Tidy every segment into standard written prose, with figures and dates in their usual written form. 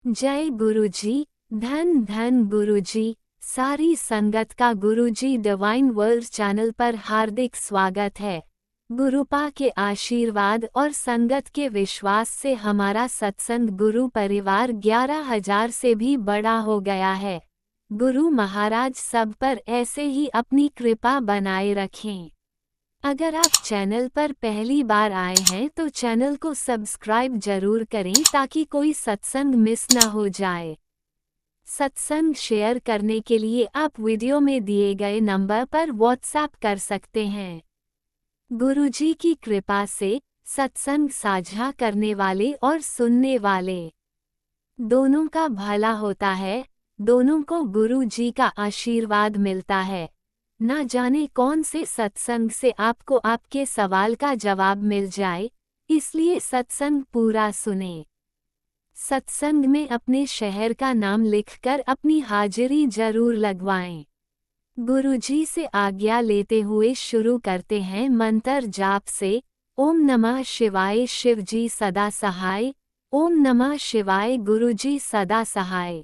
जय गुरुजी। धन धन गुरुजी। सारी संगत का गुरुजी डिवाइन वर्ल्ड चैनल पर हार्दिक स्वागत है। गुरुपा के आशीर्वाद और संगत के विश्वास से हमारा सत्संग गुरु परिवार 11,000 से भी बड़ा हो गया है। गुरु महाराज सब पर ऐसे ही अपनी कृपा बनाए रखें। अगर आप चैनल पर पहली बार आए हैं तो चैनल को सब्सक्राइब जरूर करें ताकि कोई सत्संग मिस न हो जाए। सत्संग शेयर करने के लिए आप वीडियो में दिए गए नंबर पर व्हाट्सएप कर सकते हैं। गुरुजी की कृपा से सत्संग साझा करने वाले और सुनने वाले दोनों का भला होता है। दोनों को गुरु जी का आशीर्वाद मिलता है। ना जाने कौन से सत्संग से आपको आपके सवाल का जवाब मिल जाए, इसलिए सत्संग पूरा सुने। सत्संग में अपने शहर का नाम लिखकर अपनी हाजिरी जरूर लगवाएं। गुरुजी से आज्ञा लेते हुए शुरू करते हैं मंत्र जाप से। ओम नमः शिवाय शिवजी सदा सहाय। ओम नमः शिवाय गुरुजी सदा सहाय।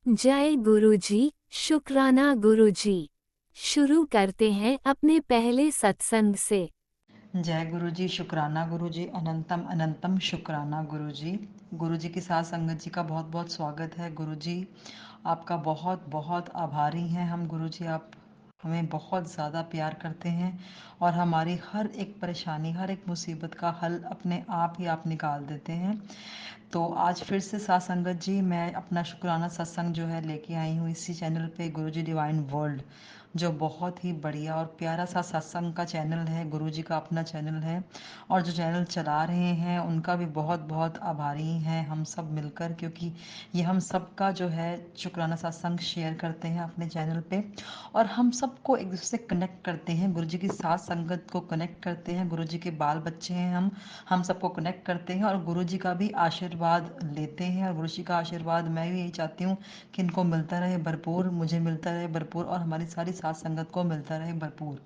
जय गुरुजी। शुक्राना गुरुजी। शुरू करते हैं अपने पहले सत्संग से। जय गुरु जी। शुक्राना गुरु जी। अनंतम अनंतम शुक्राना गुरु जी। गुरु जी की साथ संगत जी का बहुत बहुत स्वागत है। गुरु जी आपका बहुत बहुत आभारी हैं हम। गुरु जी आप हमें बहुत ज़्यादा प्यार करते हैं और हमारी हर एक परेशानी हर एक मुसीबत का हल अपने आप ही आप निकाल देते हैं। तो आज फिर से साथ संगत जी मैं अपना शुक्राना सत्संग जो है लेके आई हूँ इसी चैनल पे, गुरुजी डिवाइन वर्ल्ड, जो बहुत ही बढ़िया और प्यारा सा सत्संग का चैनल है। गुरुजी का अपना चैनल है और जो चैनल चला रहे हैं उनका भी बहुत बहुत आभारी हैं हम सब मिलकर, क्योंकि ये हम सब का जो है शुक्राना सत्संग शेयर करते हैं अपने चैनल पे और हम सबको एक दूसरे से कनेक्ट करते हैं। गुरुजी की साथ संगत को कनेक्ट करते हैं। गुरुजी के बाल बच्चे हैं हम सबको कनेक्ट करते हैं और गुरुजी का भी आशीर्वाद लेते हैं। और गुरुजी का आशीर्वाद मैं भी यही चाहती हूँ कि इनको मिलता रहे भरपूर, मुझे मिलता रहे भरपूर और हमारी सारी साथ संगत को मिलता रहे भरपूर।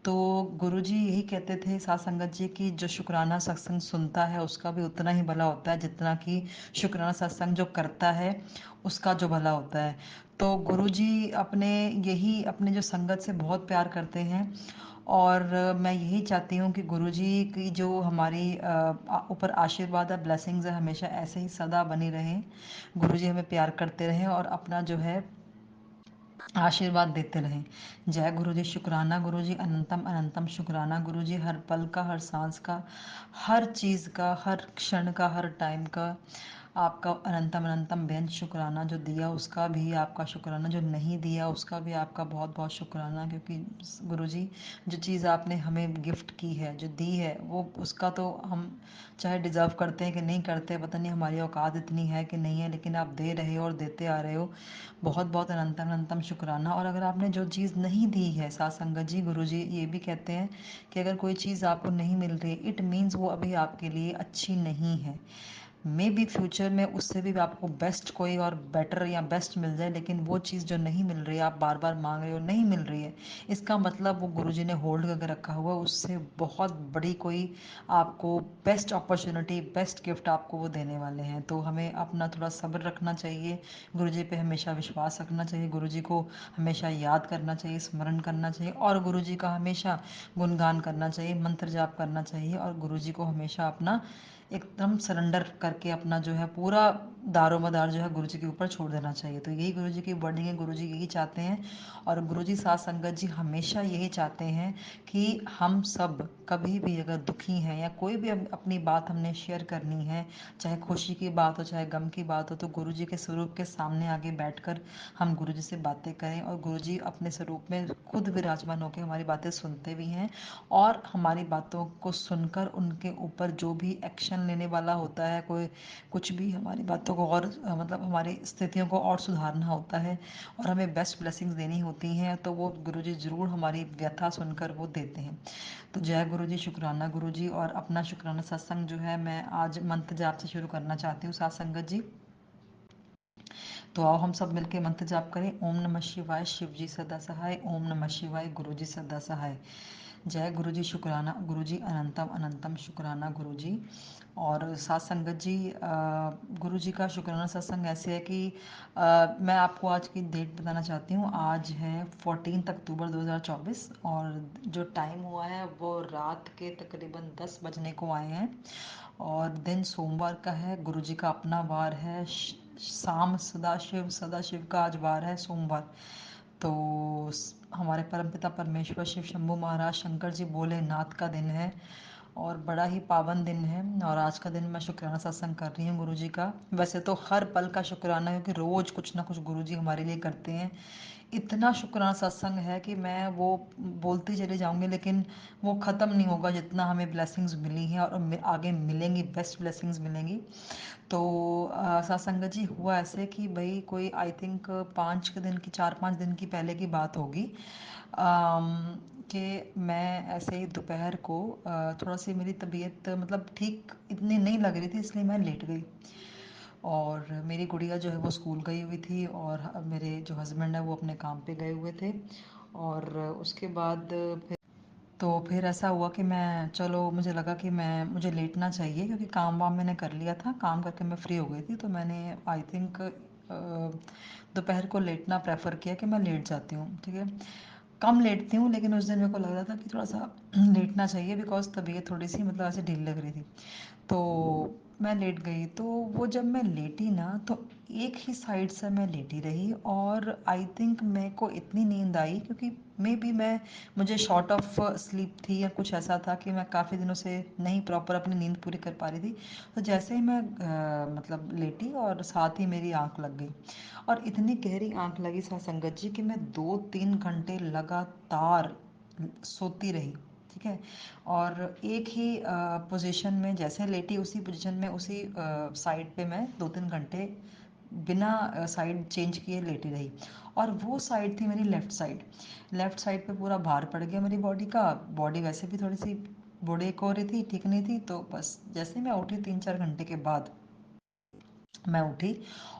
तो गुरुजी यही कहते थे साथ संगत जी की जो शुक्राना सत्संग सुनता है उसका भी उतना ही भला होता है जितना कि शुक्राना सत्संग जो करता है उसका जो भला होता है। तो गुरुजी अपने यही अपने जो संगत से बहुत प्यार करते हैं और मैं यही चाहती हूँ कि गुरुजी की जो हमारी ऊपर आशीर्वाद है, ब्लेसिंग्स है, हमेशा ऐसे ही सदा बनी रहें। गुरुजी हमें प्यार करते रहें और अपना जो है आशीर्वाद देते रहें। जय गुरु जी। शुक्राना गुरु जी। अनंतम अनंतम शुक्राना गुरु जी। हर पल का, हर सांस का, हर चीज़ का, हर क्षण का, हर टाइम का आपका अनंतम अनंतम बेंच शुक्राना। जो दिया उसका भी आपका शुक्राना, जो नहीं दिया उसका भी आपका बहुत बहुत शुक्राना, क्योंकि गुरु जी जो चीज़ आपने हमें गिफ्ट की है, जो दी है, वो उसका तो हम चाहे डिज़र्व करते हैं कि नहीं करते, पता नहीं हमारी औकात इतनी है कि नहीं है, लेकिन आप दे रहे हो और देते आ रहे हो। बहुत बहुत अनंतम अनंतम शुक्राना। और अगर आपने जो चीज़ नहीं दी है साथ संगत जी, गुरु जी ये भी कहते हैं कि अगर कोई चीज़ आपको नहीं मिल रही, इट मीन्स वो अभी आपके लिए अच्छी नहीं है। मे बी फ्यूचर में उससे भी आपको बेस्ट कोई और बेटर या बेस्ट मिल जाए, लेकिन वो चीज़ जो नहीं मिल रही है, आप बार बार मांग रहे हो, नहीं मिल रही है, इसका मतलब वो गुरुजी ने होल्ड करके रखा हुआ है, उससे बहुत बड़ी कोई आपको बेस्ट अपॉर्चुनिटी, बेस्ट गिफ्ट आपको वो देने वाले हैं। तो हमें अपना थोड़ा सब्र रखना चाहिए, गुरुजी पे हमेशा विश्वास रखना चाहिए, गुरुजी को हमेशा याद करना चाहिए, स्मरण करना चाहिए और गुरुजी का हमेशा गुणगान करना चाहिए, मंत्र जाप करना चाहिए और गुरुजी को हमेशा अपना एकदम सरेंडर करके अपना जो है पूरा दारोमदार जो है गुरु जी के ऊपर छोड़ देना चाहिए। तो यही गुरु जी की वर्डिंग है, गुरु जी यही चाहते हैं और गुरु जी साथ संगत जी हमेशा यही चाहते हैं कि हम सब कभी भी अगर दुखी हैं या कोई भी अपनी बात हमने शेयर करनी है, चाहे खुशी की बात हो चाहे गम की बात हो, तो गुरु जी के स्वरूप के सामने आगे बैठकर हम गुरु जी से बातें करें और गुरु जी अपने स्वरूप में खुद विराजमान होकर हमारी बातें सुनते भी हैं और हमारी बातों को सुनकर उनके ऊपर जो भी एक्शन लेने वाला होता है, कोई कुछ भी हमारी बातों को और मतलब हमारी स्थितियों को और सुधारना होता है और हमें बेस्ट ब्लेसिंग्स देनी होती हैं, तो वो गुरुजी ज़रूर हमारी व्यथा सुनकर वो देते हैं। तो जय गुरुजी। शुक्राना गुरुजी। और अपना शुक्राना सत्संग जो है मैं आज मंत्र जाप से शुरू करना चाहती हूँ साथ संगत जी। तो आओ हम सब मिलके मंत्र जाप करें। ओम नमः शिवाय शिव जी सदा सहाय। ओम नमः शिवाय गुरु जी सदा सहाय। जय गुरु जी, शुक्राना गुरु जी, अनंतम अनंतम शुक्राना गुरु जी। और सात संगत जी, गुरु जी का शुक्राना सत्संग ऐसे है कि मैं आपको आज की डेट बताना चाहती हूँ। आज है 14 अक्टूबर 2024 और जो टाइम हुआ है वो रात के तकरीबन 10 बजने को आए हैं। और दिन सोमवार का है, गुरु जी का अपना वार है। शाम सदाशिव का आज वार है, सोमवार। तो हमारे परमपिता परमेश्वर शिव शंभू महाराज शंकर जी भोलेनाथ का दिन है और बड़ा ही पावन दिन है। और आज का दिन मैं शुक्राना सत्संग कर रही हूँ गुरु जी का। वैसे तो हर पल का शुक्राना, क्योंकि रोज कुछ ना कुछ गुरु जी हमारे लिए करते हैं। इतना शुक्राना सत्संग है कि मैं वो बोलती चली जाऊंगी, लेकिन वो ख़त्म नहीं होगा जितना हमें ब्लेसिंग्स मिली हैं और आगे मिलेंगी, बेस्ट ब्लेसिंग्स मिलेंगी। तो सत्संग जी, हुआ ऐसे कि भाई कोई आई थिंक 5 दिन की, 4-5 दिन की पहले की बात होगी कि मैं ऐसे ही दोपहर को थोड़ा सी मेरी तबीयत मतलब ठीक इतनी नहीं लग रही थी, इसलिए मैं लेट गई। और मेरी गुड़िया जो है वो स्कूल गई हुई थी और मेरे जो हस्बैंड है वो अपने काम पे गए हुए थे। और उसके बाद फिर ऐसा हुआ कि मैं, चलो मुझे लगा कि मुझे लेटना चाहिए, क्योंकि काम वाम मैंने कर लिया था, काम करके मैं फ्री हो गई थी। तो मैंने आई थिंक दोपहर को लेटना प्रेफर किया कि मैं लेट जाती हूँ, ठीक है। कम लेटती हूँ, लेकिन उस दिन मेरे को लग रहा था कि थोड़ा सा लेटना चाहिए, बिकॉज तबीयत थोड़ी सी मतलब ऐसे ढील लग रही थी। तो मैं लेट गई। तो वो जब मैं लेटी ना, तो एक ही साइड से मैं लेटी रही और आई थिंक मेरे को इतनी नींद आई, क्योंकि मे बी मुझे शॉर्ट ऑफ स्लीप थी या कुछ ऐसा था कि मैं काफ़ी दिनों से नहीं प्रॉपर अपनी नींद पूरी कर पा रही थी। तो जैसे ही मैं मतलब लेटी और साथ ही मेरी आंख लग गई, और इतनी गहरी आंख लगी साथ संगत जी कि मैं 2-3 घंटे लगातार सोती रही, ठीक है। और एक ही पोजीशन में जैसे लेटी, उसी पोजीशन में उसी साइड पे मैं 2-3 घंटे बिना साइड चेंज किए लेटी रही। और वो साइड थी मेरी लेफ़्ट साइड। लेफ़्ट साइड पे पूरा भार पड़ गया मेरी बॉडी का। बॉडी वैसे भी थोड़ी सी बॉडी एक हो रही थी, ठीक नहीं थी। तो बस जैसे ही मैं उठी 3-4 घंटे के बाद, मैं उठी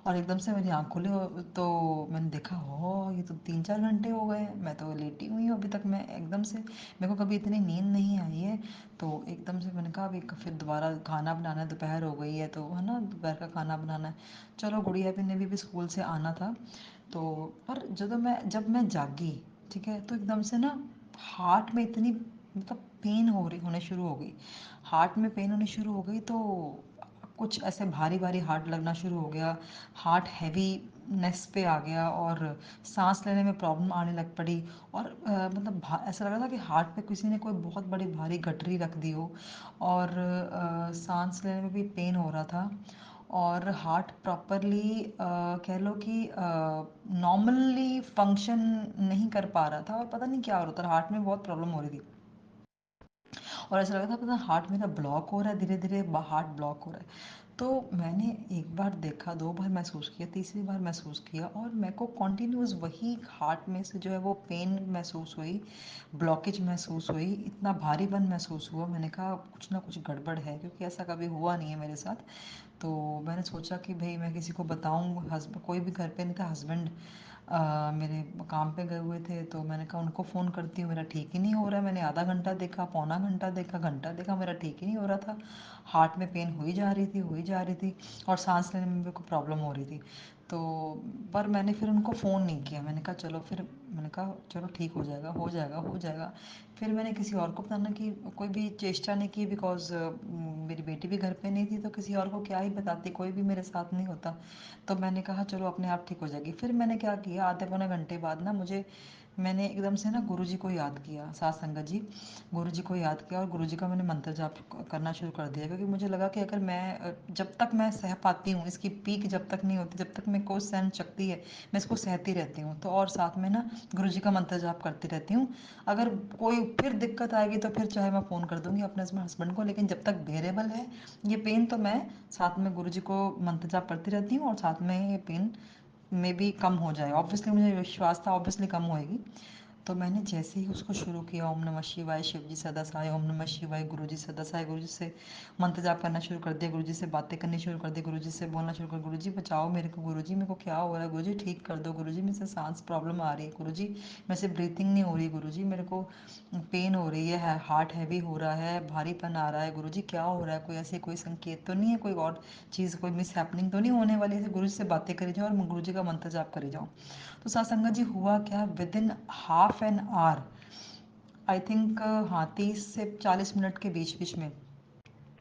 और एकदम से मेरी आँख खुली। तो मैंने देखा, हो ये तो 3-4 घंटे हो गए हैं, मैं तो लेटी हुई हूँ अभी तक। मैं एकदम से, मेरे को कभी इतनी नींद नहीं आई है। तो एकदम से मैंने कहा अभी फिर दोबारा खाना बनाना है, दोपहर हो गई है तो है ना, दोपहर का खाना बनाना है। चलो, गुड़िया भी ने भी स्कूल से आना था। तो पर जब मैं जागी, ठीक है, तो एकदम से ना हार्ट में इतनी मतलब पेन होने शुरू हो गई। हार्ट में पेन होनी शुरू हो गई, तो कुछ ऐसे भारी भारी हार्ट लगना शुरू हो गया। हार्ट हैवीनेस पे आ गया और सांस लेने में प्रॉब्लम आने लग पड़ी। और मतलब ऐसा लग रहा था कि हार्ट पे किसी ने कोई बहुत बड़ी भारी गठरी रख दी हो। और सांस लेने में भी पेन हो रहा था। और हार्ट प्रॉपरली कह लो कि नॉर्मली फंक्शन नहीं कर पा रहा था, और पता नहीं क्या हो रहा था, हार्ट में बहुत प्रॉब्लम हो रही थी। और ऐसा लगा था पता हार्ट मेरा ब्लॉक हो रहा है, धीरे धीरे हार्ट ब्लॉक हो रहा है। तो मैंने एक बार देखा, 2 बार महसूस किया, तीसरी बार महसूस किया, और मेरे को कॉन्टिन्यूस वही हार्ट में से जो है वो पेन महसूस हुई, ब्लॉकेज महसूस हुई, इतना भारीपन महसूस हुआ। मैंने कहा कुछ ना कुछ गड़बड़ है, क्योंकि ऐसा कभी हुआ नहीं है मेरे साथ। तो मैंने सोचा कि भाई मैं किसी को बताऊँ। हस्बैंड कोई भी घर पे नहीं था, हस्बैंड मेरे काम पे गए हुए थे। तो मैंने कहा उनको फ़ोन करती हूँ, मेरा ठीक ही नहीं हो रहा है। मैंने आधा घंटा देखा, पौना घंटा देखा, घंटा देखा, मेरा ठीक ही नहीं हो रहा था। हार्ट में पेन हुई जा रही थी, हुई जा रही थी, और सांस लेने में भी कोई प्रॉब्लम हो रही थी। तो पर मैंने फिर उनको फ़ोन नहीं किया। मैंने कहा चलो, फिर मैंने कहा चलो ठीक हो जाएगा, हो जाएगा, हो जाएगा। फिर मैंने किसी और को बताने की कोई भी चेष्टा नहीं की, बिकॉज़ मेरी बेटी भी घर पे नहीं थी, तो किसी और को क्या ही बताती, कोई भी मेरे साथ नहीं होता। तो मैंने कहा चलो अपने आप ठीक हो जाएगी। फिर मैंने क्या किया, आधे पौने घंटे बाद ना मैंने एकदम से ना गुरु जी को याद किया, साथ संगत जी, गुरु जी को याद किया, और गुरु जी का मैंने मंत्र जाप करना शुरू कर दिया। क्योंकि मुझे लगा कि अगर जब तक मैं सह पाती हूँ, इसकी पीक जब तक नहीं होती, जब तक मेरे को सहन शक्ति है, मैं इसको सहती रहती हूँ। तो और साथ में ना गुरु जी का मंत्र जाप करती रहती हूँ। अगर कोई फिर दिक्कत आएगी तो फिर चाहे मैं फ़ोन कर दूँगी अपने हस्बैंड को, लेकिन जब तक बेरेबल है ये पेन, तो मैं साथ में गुरु जी को मंत्र जाप करती रहती हूँ, और साथ में ये पेन में भी कम हो जाए। ऑब्वियसली मुझे विश्वास था, ऑब्वियसली कम होएगी। तो मैंने जैसे ही उसको शुरू किया, ओम नमः शिवाय, शिव जी सदा सहाय, ओम नमः शिवाय, गुरु जी सदा सहाय, गुरु जी से मंत्र जाप करना शुरू कर दिया, गुरु जी से बातें करनी शुरू कर दी, गुरु जी से बोलना शुरू कर, गुरु जी बचाओ मेरे को, गुरु जी मेरे को क्या हो रहा है, गुरु जी ठीक कर दो, गुरु जी मेरे से सांस प्रॉब्लम आ रही है, गुरु जी मेरे से ब्रीथिंग नहीं हो रही, गुरु जी मेरे को पेन हो रही है, हार्ट हैवी हो रहा है, भारीपन आ रहा है, गुरु जी क्या हो रहा है, कोई ऐसे कोई संकेत तो नहीं है, कोई और चीज़ कोई मिस हैपनिंग तो नहीं होने वाली है, गुरु जी से बातें करी जाओ और गुरु जी का मंत्र जाप करी जाओ। तो सत्संगत जी हुआ क्या, with in half an hour, I think हाँ 30 से 40 मिनट के बीच बीच में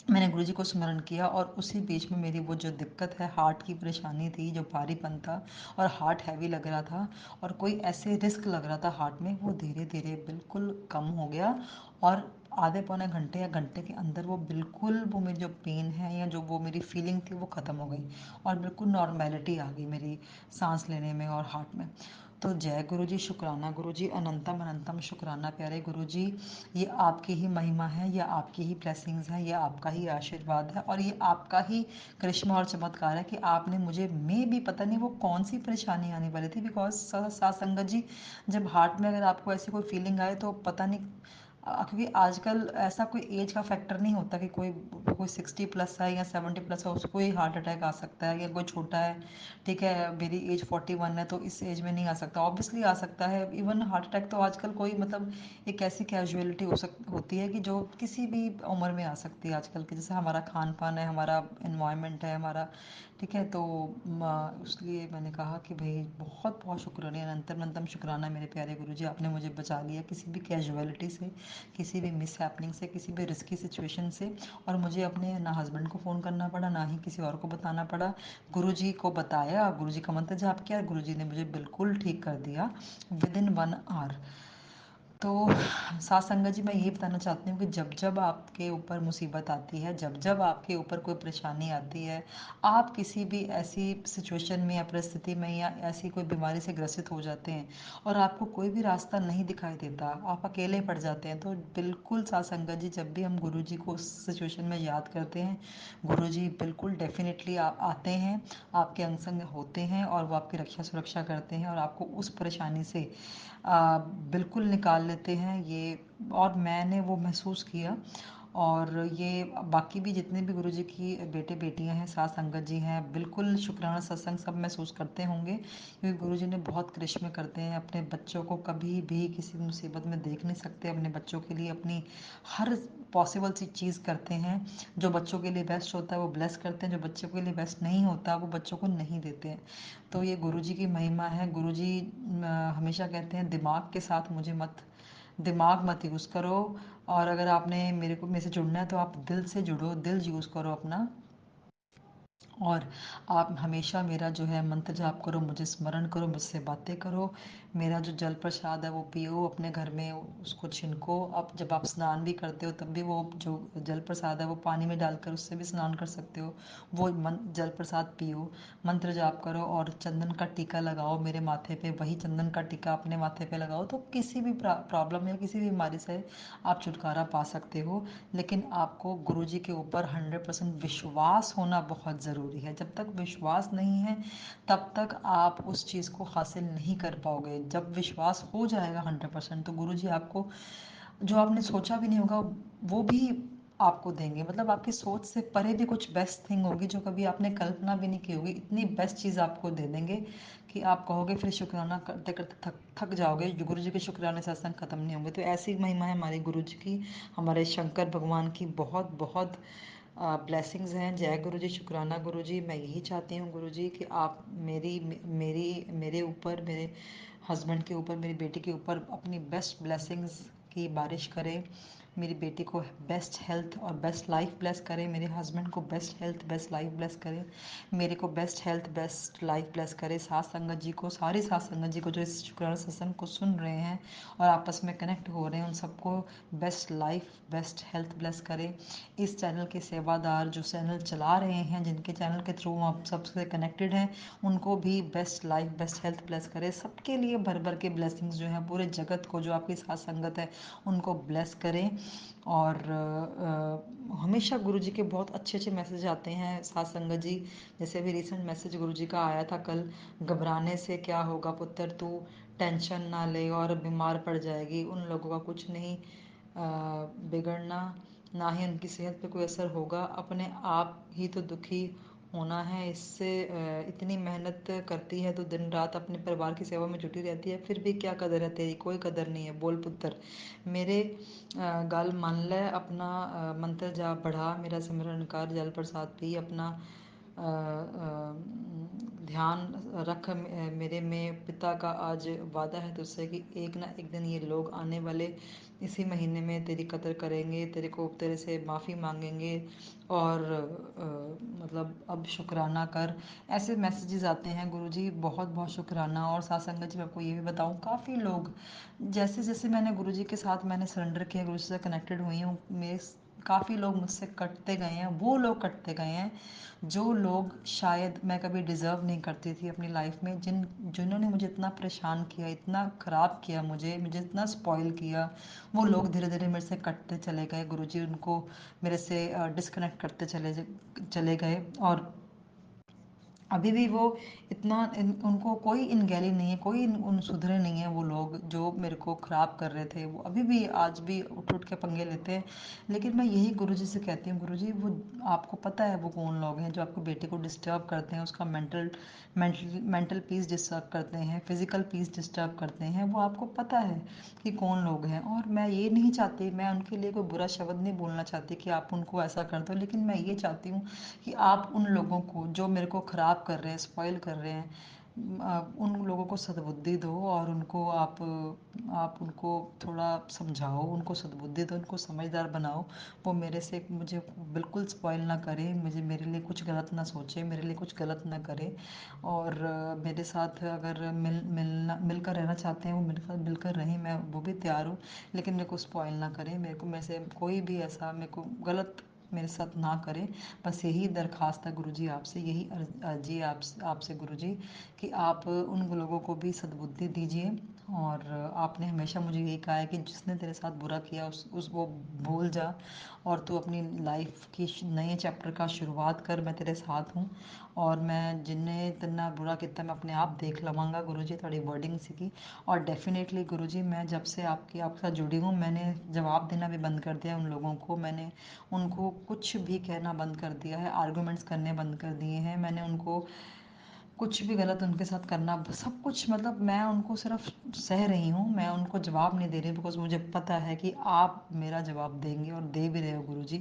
मैंने गुरु जी को स्मरण किया, और उसी बीच में मेरी वो जो दिक्कत है, हार्ट की परेशानी थी, जो भारीपन था और हार्ट हैवी लग रहा था और कोई ऐसे रिस्क लग रहा था हार्ट में, वो धीरे धीरे बिल्कुल कम हो गया। और आधे पौने घंटे या घंटे के अंदर वो बिल्कुल, वो मेरी जो पेन है या जो वो मेरी फीलिंग थी वो ख़त्म हो गई, और बिल्कुल नॉर्मेलिटी आ गई मेरी सांस लेने में और हार्ट में। तो जय गुरु जी, शुक्राना गुरु जी, अनंतम अनंतम शुक्राना प्यारे गुरु जी। ये आपकी ही महिमा है, ये आपकी ही ब्लेसिंग्स हैं, ये आपका ही आशीर्वाद है, और ये आपका ही करिश्मा और चमत्कार है कि आपने मुझे, मैं भी पता नहीं वो कौन सी परेशानी आने वाली थी, बिकॉज सात संगत जी, जब हार्ट में अगर आपको ऐसी कोई फीलिंग आए तो पता नहीं, क्योंकि आजकल ऐसा कोई एज का फैक्टर नहीं होता कि कोई कोई 60 प्लस है या 70 प्लस है उसको ही हार्ट अटैक आ सकता है, या कोई छोटा है, ठीक है मेरी एज 41 है तो इस एज में नहीं आ सकता, ऑब्वियसली आ सकता है। इवन हार्ट अटैक तो आजकल कोई मतलब एक ऐसी कैजुअलिटी होती है कि जो किसी भी उम्र में आ सकती है आजकल की, जैसे हमारा खान पान है, हमारा इन्वायरमेंट है हमारा, ठीक है। तो इसलिए मैंने कहा कि भाई बहुत बहुत शुक्राना, अनंतम अनंतम शुक्राना मेरे प्यारे गुरु जी, आपने मुझे बचा लिया किसी भी कैजुअलिटी से, किसी भी मिस हैपनिंग से, किसी भी रिस्की सिचुएशन से। और मुझे अपने ना हस्बैंड को फ़ोन करना पड़ा, ना ही किसी और को बताना पड़ा, गुरु जी को बताया, गुरु जी का मंत्र जाप किया, गुरु जी ने मुझे बिल्कुल ठीक कर दिया विद इन 1 आवर। तो साथ संगत जी, मैं यही बताना चाहती हूँ कि जब जब आपके ऊपर मुसीबत आती है, जब जब आपके ऊपर कोई परेशानी आती है, आप किसी भी ऐसी सिचुएशन में या परिस्थिति में या ऐसी कोई बीमारी से ग्रसित हो जाते हैं और आपको कोई भी रास्ता नहीं दिखाई देता, आप अकेले पड़ जाते हैं, तो बिल्कुल साथ संगत जी, जब भी हम गुरु जी को उस सिचुएशन में याद करते हैं, गुरु जी बिल्कुल डेफिनेटली आते हैं, आपके अंग संग होते हैं और वो आपकी रक्षा सुरक्षा करते हैं और आपको उस परेशानी से बिल्कुल निकाल लेते हैं ये। और मैंने वो महसूस किया, और ये बाकी भी जितने भी गुरु जी की बेटे बेटियां हैं, साथ संगत जी हैं, बिल्कुल शुक्राना सत्संग सब महसूस करते होंगे, क्योंकि गुरु जी ने बहुत करिश्मे करते हैं, अपने बच्चों को कभी भी किसी मुसीबत में देख नहीं सकते, अपने बच्चों के लिए अपनी हर पॉसिबल सी चीज़ करते हैं, जो बच्चों के लिए बेस्ट होता है वो ब्लेस करते हैं, जो बच्चों के लिए बेस्ट नहीं होता वो बच्चों को नहीं देते हैं। तो ये गुरु जी की महिमा है। गुरु जी हमेशा कहते हैं दिमाग के साथ मुझे मत, दिमाग मत यूज़ करो, और अगर आपने मेरे से जुड़ना है तो आप दिल से जुड़ो, दिल यूज़ करो अपना, और आप हमेशा मेरा जो है मंत्र जाप करो, मुझे स्मरण करो, मुझसे बातें करो, मेरा जो जल प्रसाद है वो पियो, अपने घर में उसको छिनको, आप जब आप स्नान भी करते हो तब भी वो जो जल प्रसाद है वो पानी में डालकर उससे भी स्नान कर सकते हो, वो जल प्रसाद पियो, मंत्र जाप करो, और चंदन का टीका लगाओ मेरे माथे पे, वही चंदन का टीका अपने माथे पे लगाओ, तो किसी भी प्रॉब्लम या किसी भी बीमारी से आप छुटकारा पा सकते हो। लेकिन आपको गुरु जी के ऊपर 100% विश्वास होना बहुत ज़रूरी है। जब तक विश्वास नहीं है तब तक आप उस चीज़ को हासिल नहीं कर पाओगे। जब विश्वास हो जाएगा 100%, तो गुरु जी आपको जो आपने सोचा भी नहीं होगा वो भी आपको देंगे, मतलब आपकी सोच से परे भी कुछ बेस्ट थिंग होगी जो कभी आपने कल्पना भी नहीं की होगी, इतनी बेस्ट चीज़ आपको दे देंगे कि आप कहोगे फिर शुक्राना करते करते थक थक जाओगे, गुरु जी के शुक्राने से सत्संग खत्म नहीं होंगे। तो ऐसी महिमा है हमारे गुरु जी की, हमारे शंकर भगवान की बहुत बहुत ब्लेसिंग्स हैं। जय गुरु जी, शुक्राना गुरु जी। मैं यही चाहती हूँ गुरु जी कि आप मेरी मेरे ऊपर, मेरे हस्बैंड के ऊपर, मेरी बेटी के ऊपर अपनी बेस्ट ब्लेसिंग्स की बारिश करें, मेरी बेटी को बेस्ट हेल्थ और बेस्ट लाइफ ब्लेस करें, मेरे हस्बैंड को best health best life bless करें, मेरे को best health best life bless करें, साथ संगत जी को, सारी साथ संगत जी को जो इस शुक्राना सत्संग को सुन रहे हैं और आपस में कनेक्ट हो रहे हैं, उन सबको best life best health bless करें। इस चैनल के सेवादार जो चैनल चला रहे हैं, जिनके चैनल के थ्रू आप सबसे कनेक्टेड हैं, उनको भी best life best health bless करें। सबके लिए भर भर के ब्लेसिंग्स जो हैं, पूरे जगत को जो आपकी साथ संगत है उनको ब्लेस करें, और हमेशा गुरुजी के बहुत अच्छे अच्छे मैसेज आते हैं साथ संगत जी। जैसे अभी रिसेंट मैसेज गुरुजी का आया था कल, घबराने से क्या होगा पुत्र, तू टेंशन ना ले और बीमार पड़ जाएगी। उन लोगों का कुछ नहीं बिगड़ना, ना ही उनकी सेहत पे कोई असर होगा, अपने आप ही तो दुखी होना है। इससे इतनी मेहनत करती है तो दिन रात अपने परिवार की सेवा में जुटी रहती है, फिर भी क्या कदर है तेरी, कोई कदर नहीं है। बोल पुत्र मेरे गल मान ले, अपना मंत्र जाप बढ़ा, मेरा सिमरन कर, जल प्रसाद पी, अपना ध्यान रख। मेरे में पिता का आज वादा है तुझसे कि एक ना एक दिन ये लोग आने वाले इसी महीने में तेरी कदर करेंगे, तेरे से माफ़ी मांगेंगे और मतलब अब शुक्राना कर। ऐसे मैसेजेस आते हैं गुरुजी, बहुत बहुत शुक्राना। और साथ संगत जी मैं आपको ये भी बताऊँ, काफ़ी लोग जैसे जैसे मैंने गुरुजी के साथ मैंने सरेंडर किया, गुरुजी से कनेक्टेड हुई हूँ, मेरे काफ़ी लोग मुझसे कटते गए हैं। वो लोग कटते गए हैं जो लोग शायद मैं कभी डिज़र्व नहीं करती थी अपनी लाइफ में, जिन्होंने मुझे इतना परेशान किया, इतना ख़राब किया, मुझे इतना स्पॉइल किया। वो लोग धीरे धीरे मेरे से कटते चले गए गुरुजी, उनको मेरे से डिस्कनेक्ट करते चले गए। और अभी भी वो उनको कोई इनगैली नहीं है, कोई उन सुधरे नहीं है। वो लोग जो मेरे को ख़राब कर रहे थे वो अभी भी आज भी उठ उठ के पंगे लेते हैं। लेकिन मैं यही गुरुजी से कहती हूँ, गुरुजी वो आपको पता है वो कौन लोग हैं जो आपको बेटे को डिस्टर्ब करते हैं, उसका मेंटल पीस डिस्टर्ब करते हैं, फिजिकल पीस डिस्टर्ब करते हैं। वो आपको पता है कि कौन लोग हैं। और मैं ये नहीं चाहती, मैं उनके लिए कोई बुरा शब्द नहीं बोलना चाहती कि आप उनको ऐसा कर दो, लेकिन मैं ये चाहती हूँ कि आप उन लोगों को जो मेरे को ख़राब कर रहे हैं, स्पॉइल कर रहे हैं, उन लोगों को सद्बुद्धि दो और उनको आप उनको थोड़ा समझाओ, उनको सद्बुद्धि दो, उनको समझदार बनाओ। वो मेरे से मुझे बिल्कुल स्पॉइल ना करे, मेरे लिए कुछ गलत ना सोचे, मेरे लिए कुछ गलत ना करे। और मेरे साथ अगर मिलकर रहना चाहते हैं वो मेरे साथ मिलकर रहें, मैं वो भी तैयार हूँ। लेकिन मेरे को स्पॉइल ना करें, मेरे से कोई भी ऐसा मेरे को गलत मेरे साथ ना करें। बस यही दरख्वास्त है गुरुजी आपसे, यही अर्जी है आपसे गुरुजी कि आप उन लोगों को भी सद्बुद्धि दीजिए। और आपने हमेशा मुझे यही कहा है कि जिसने तेरे साथ बुरा किया उस वो भूल जा और तू अपनी लाइफ की नए चैप्टर का शुरुआत कर, मैं तेरे साथ हूँ। और मैं जिन्ने तिन्ना बुरा किया मैं अपने आप देख लवांगा गुरुजी, थोड़ी वर्डिंग सीखी। और डेफिनेटली गुरुजी मैं जब से आपके साथ जुड़ी हूँ, मैंने जवाब देना भी बंद कर दिया उन लोगों को, मैंने उनको कुछ भी कहना बंद कर दिया है, आर्गूमेंट्स करने बंद कर दिए हैं। मैंने उनको कुछ भी गलत उनके साथ करना, सब कुछ मतलब मैं उनको सिर्फ सह रही हूँ, मैं उनको जवाब नहीं दे रही, बिकॉज मुझे पता है कि आप मेरा जवाब देंगे और दे भी रहे हो गुरुजी।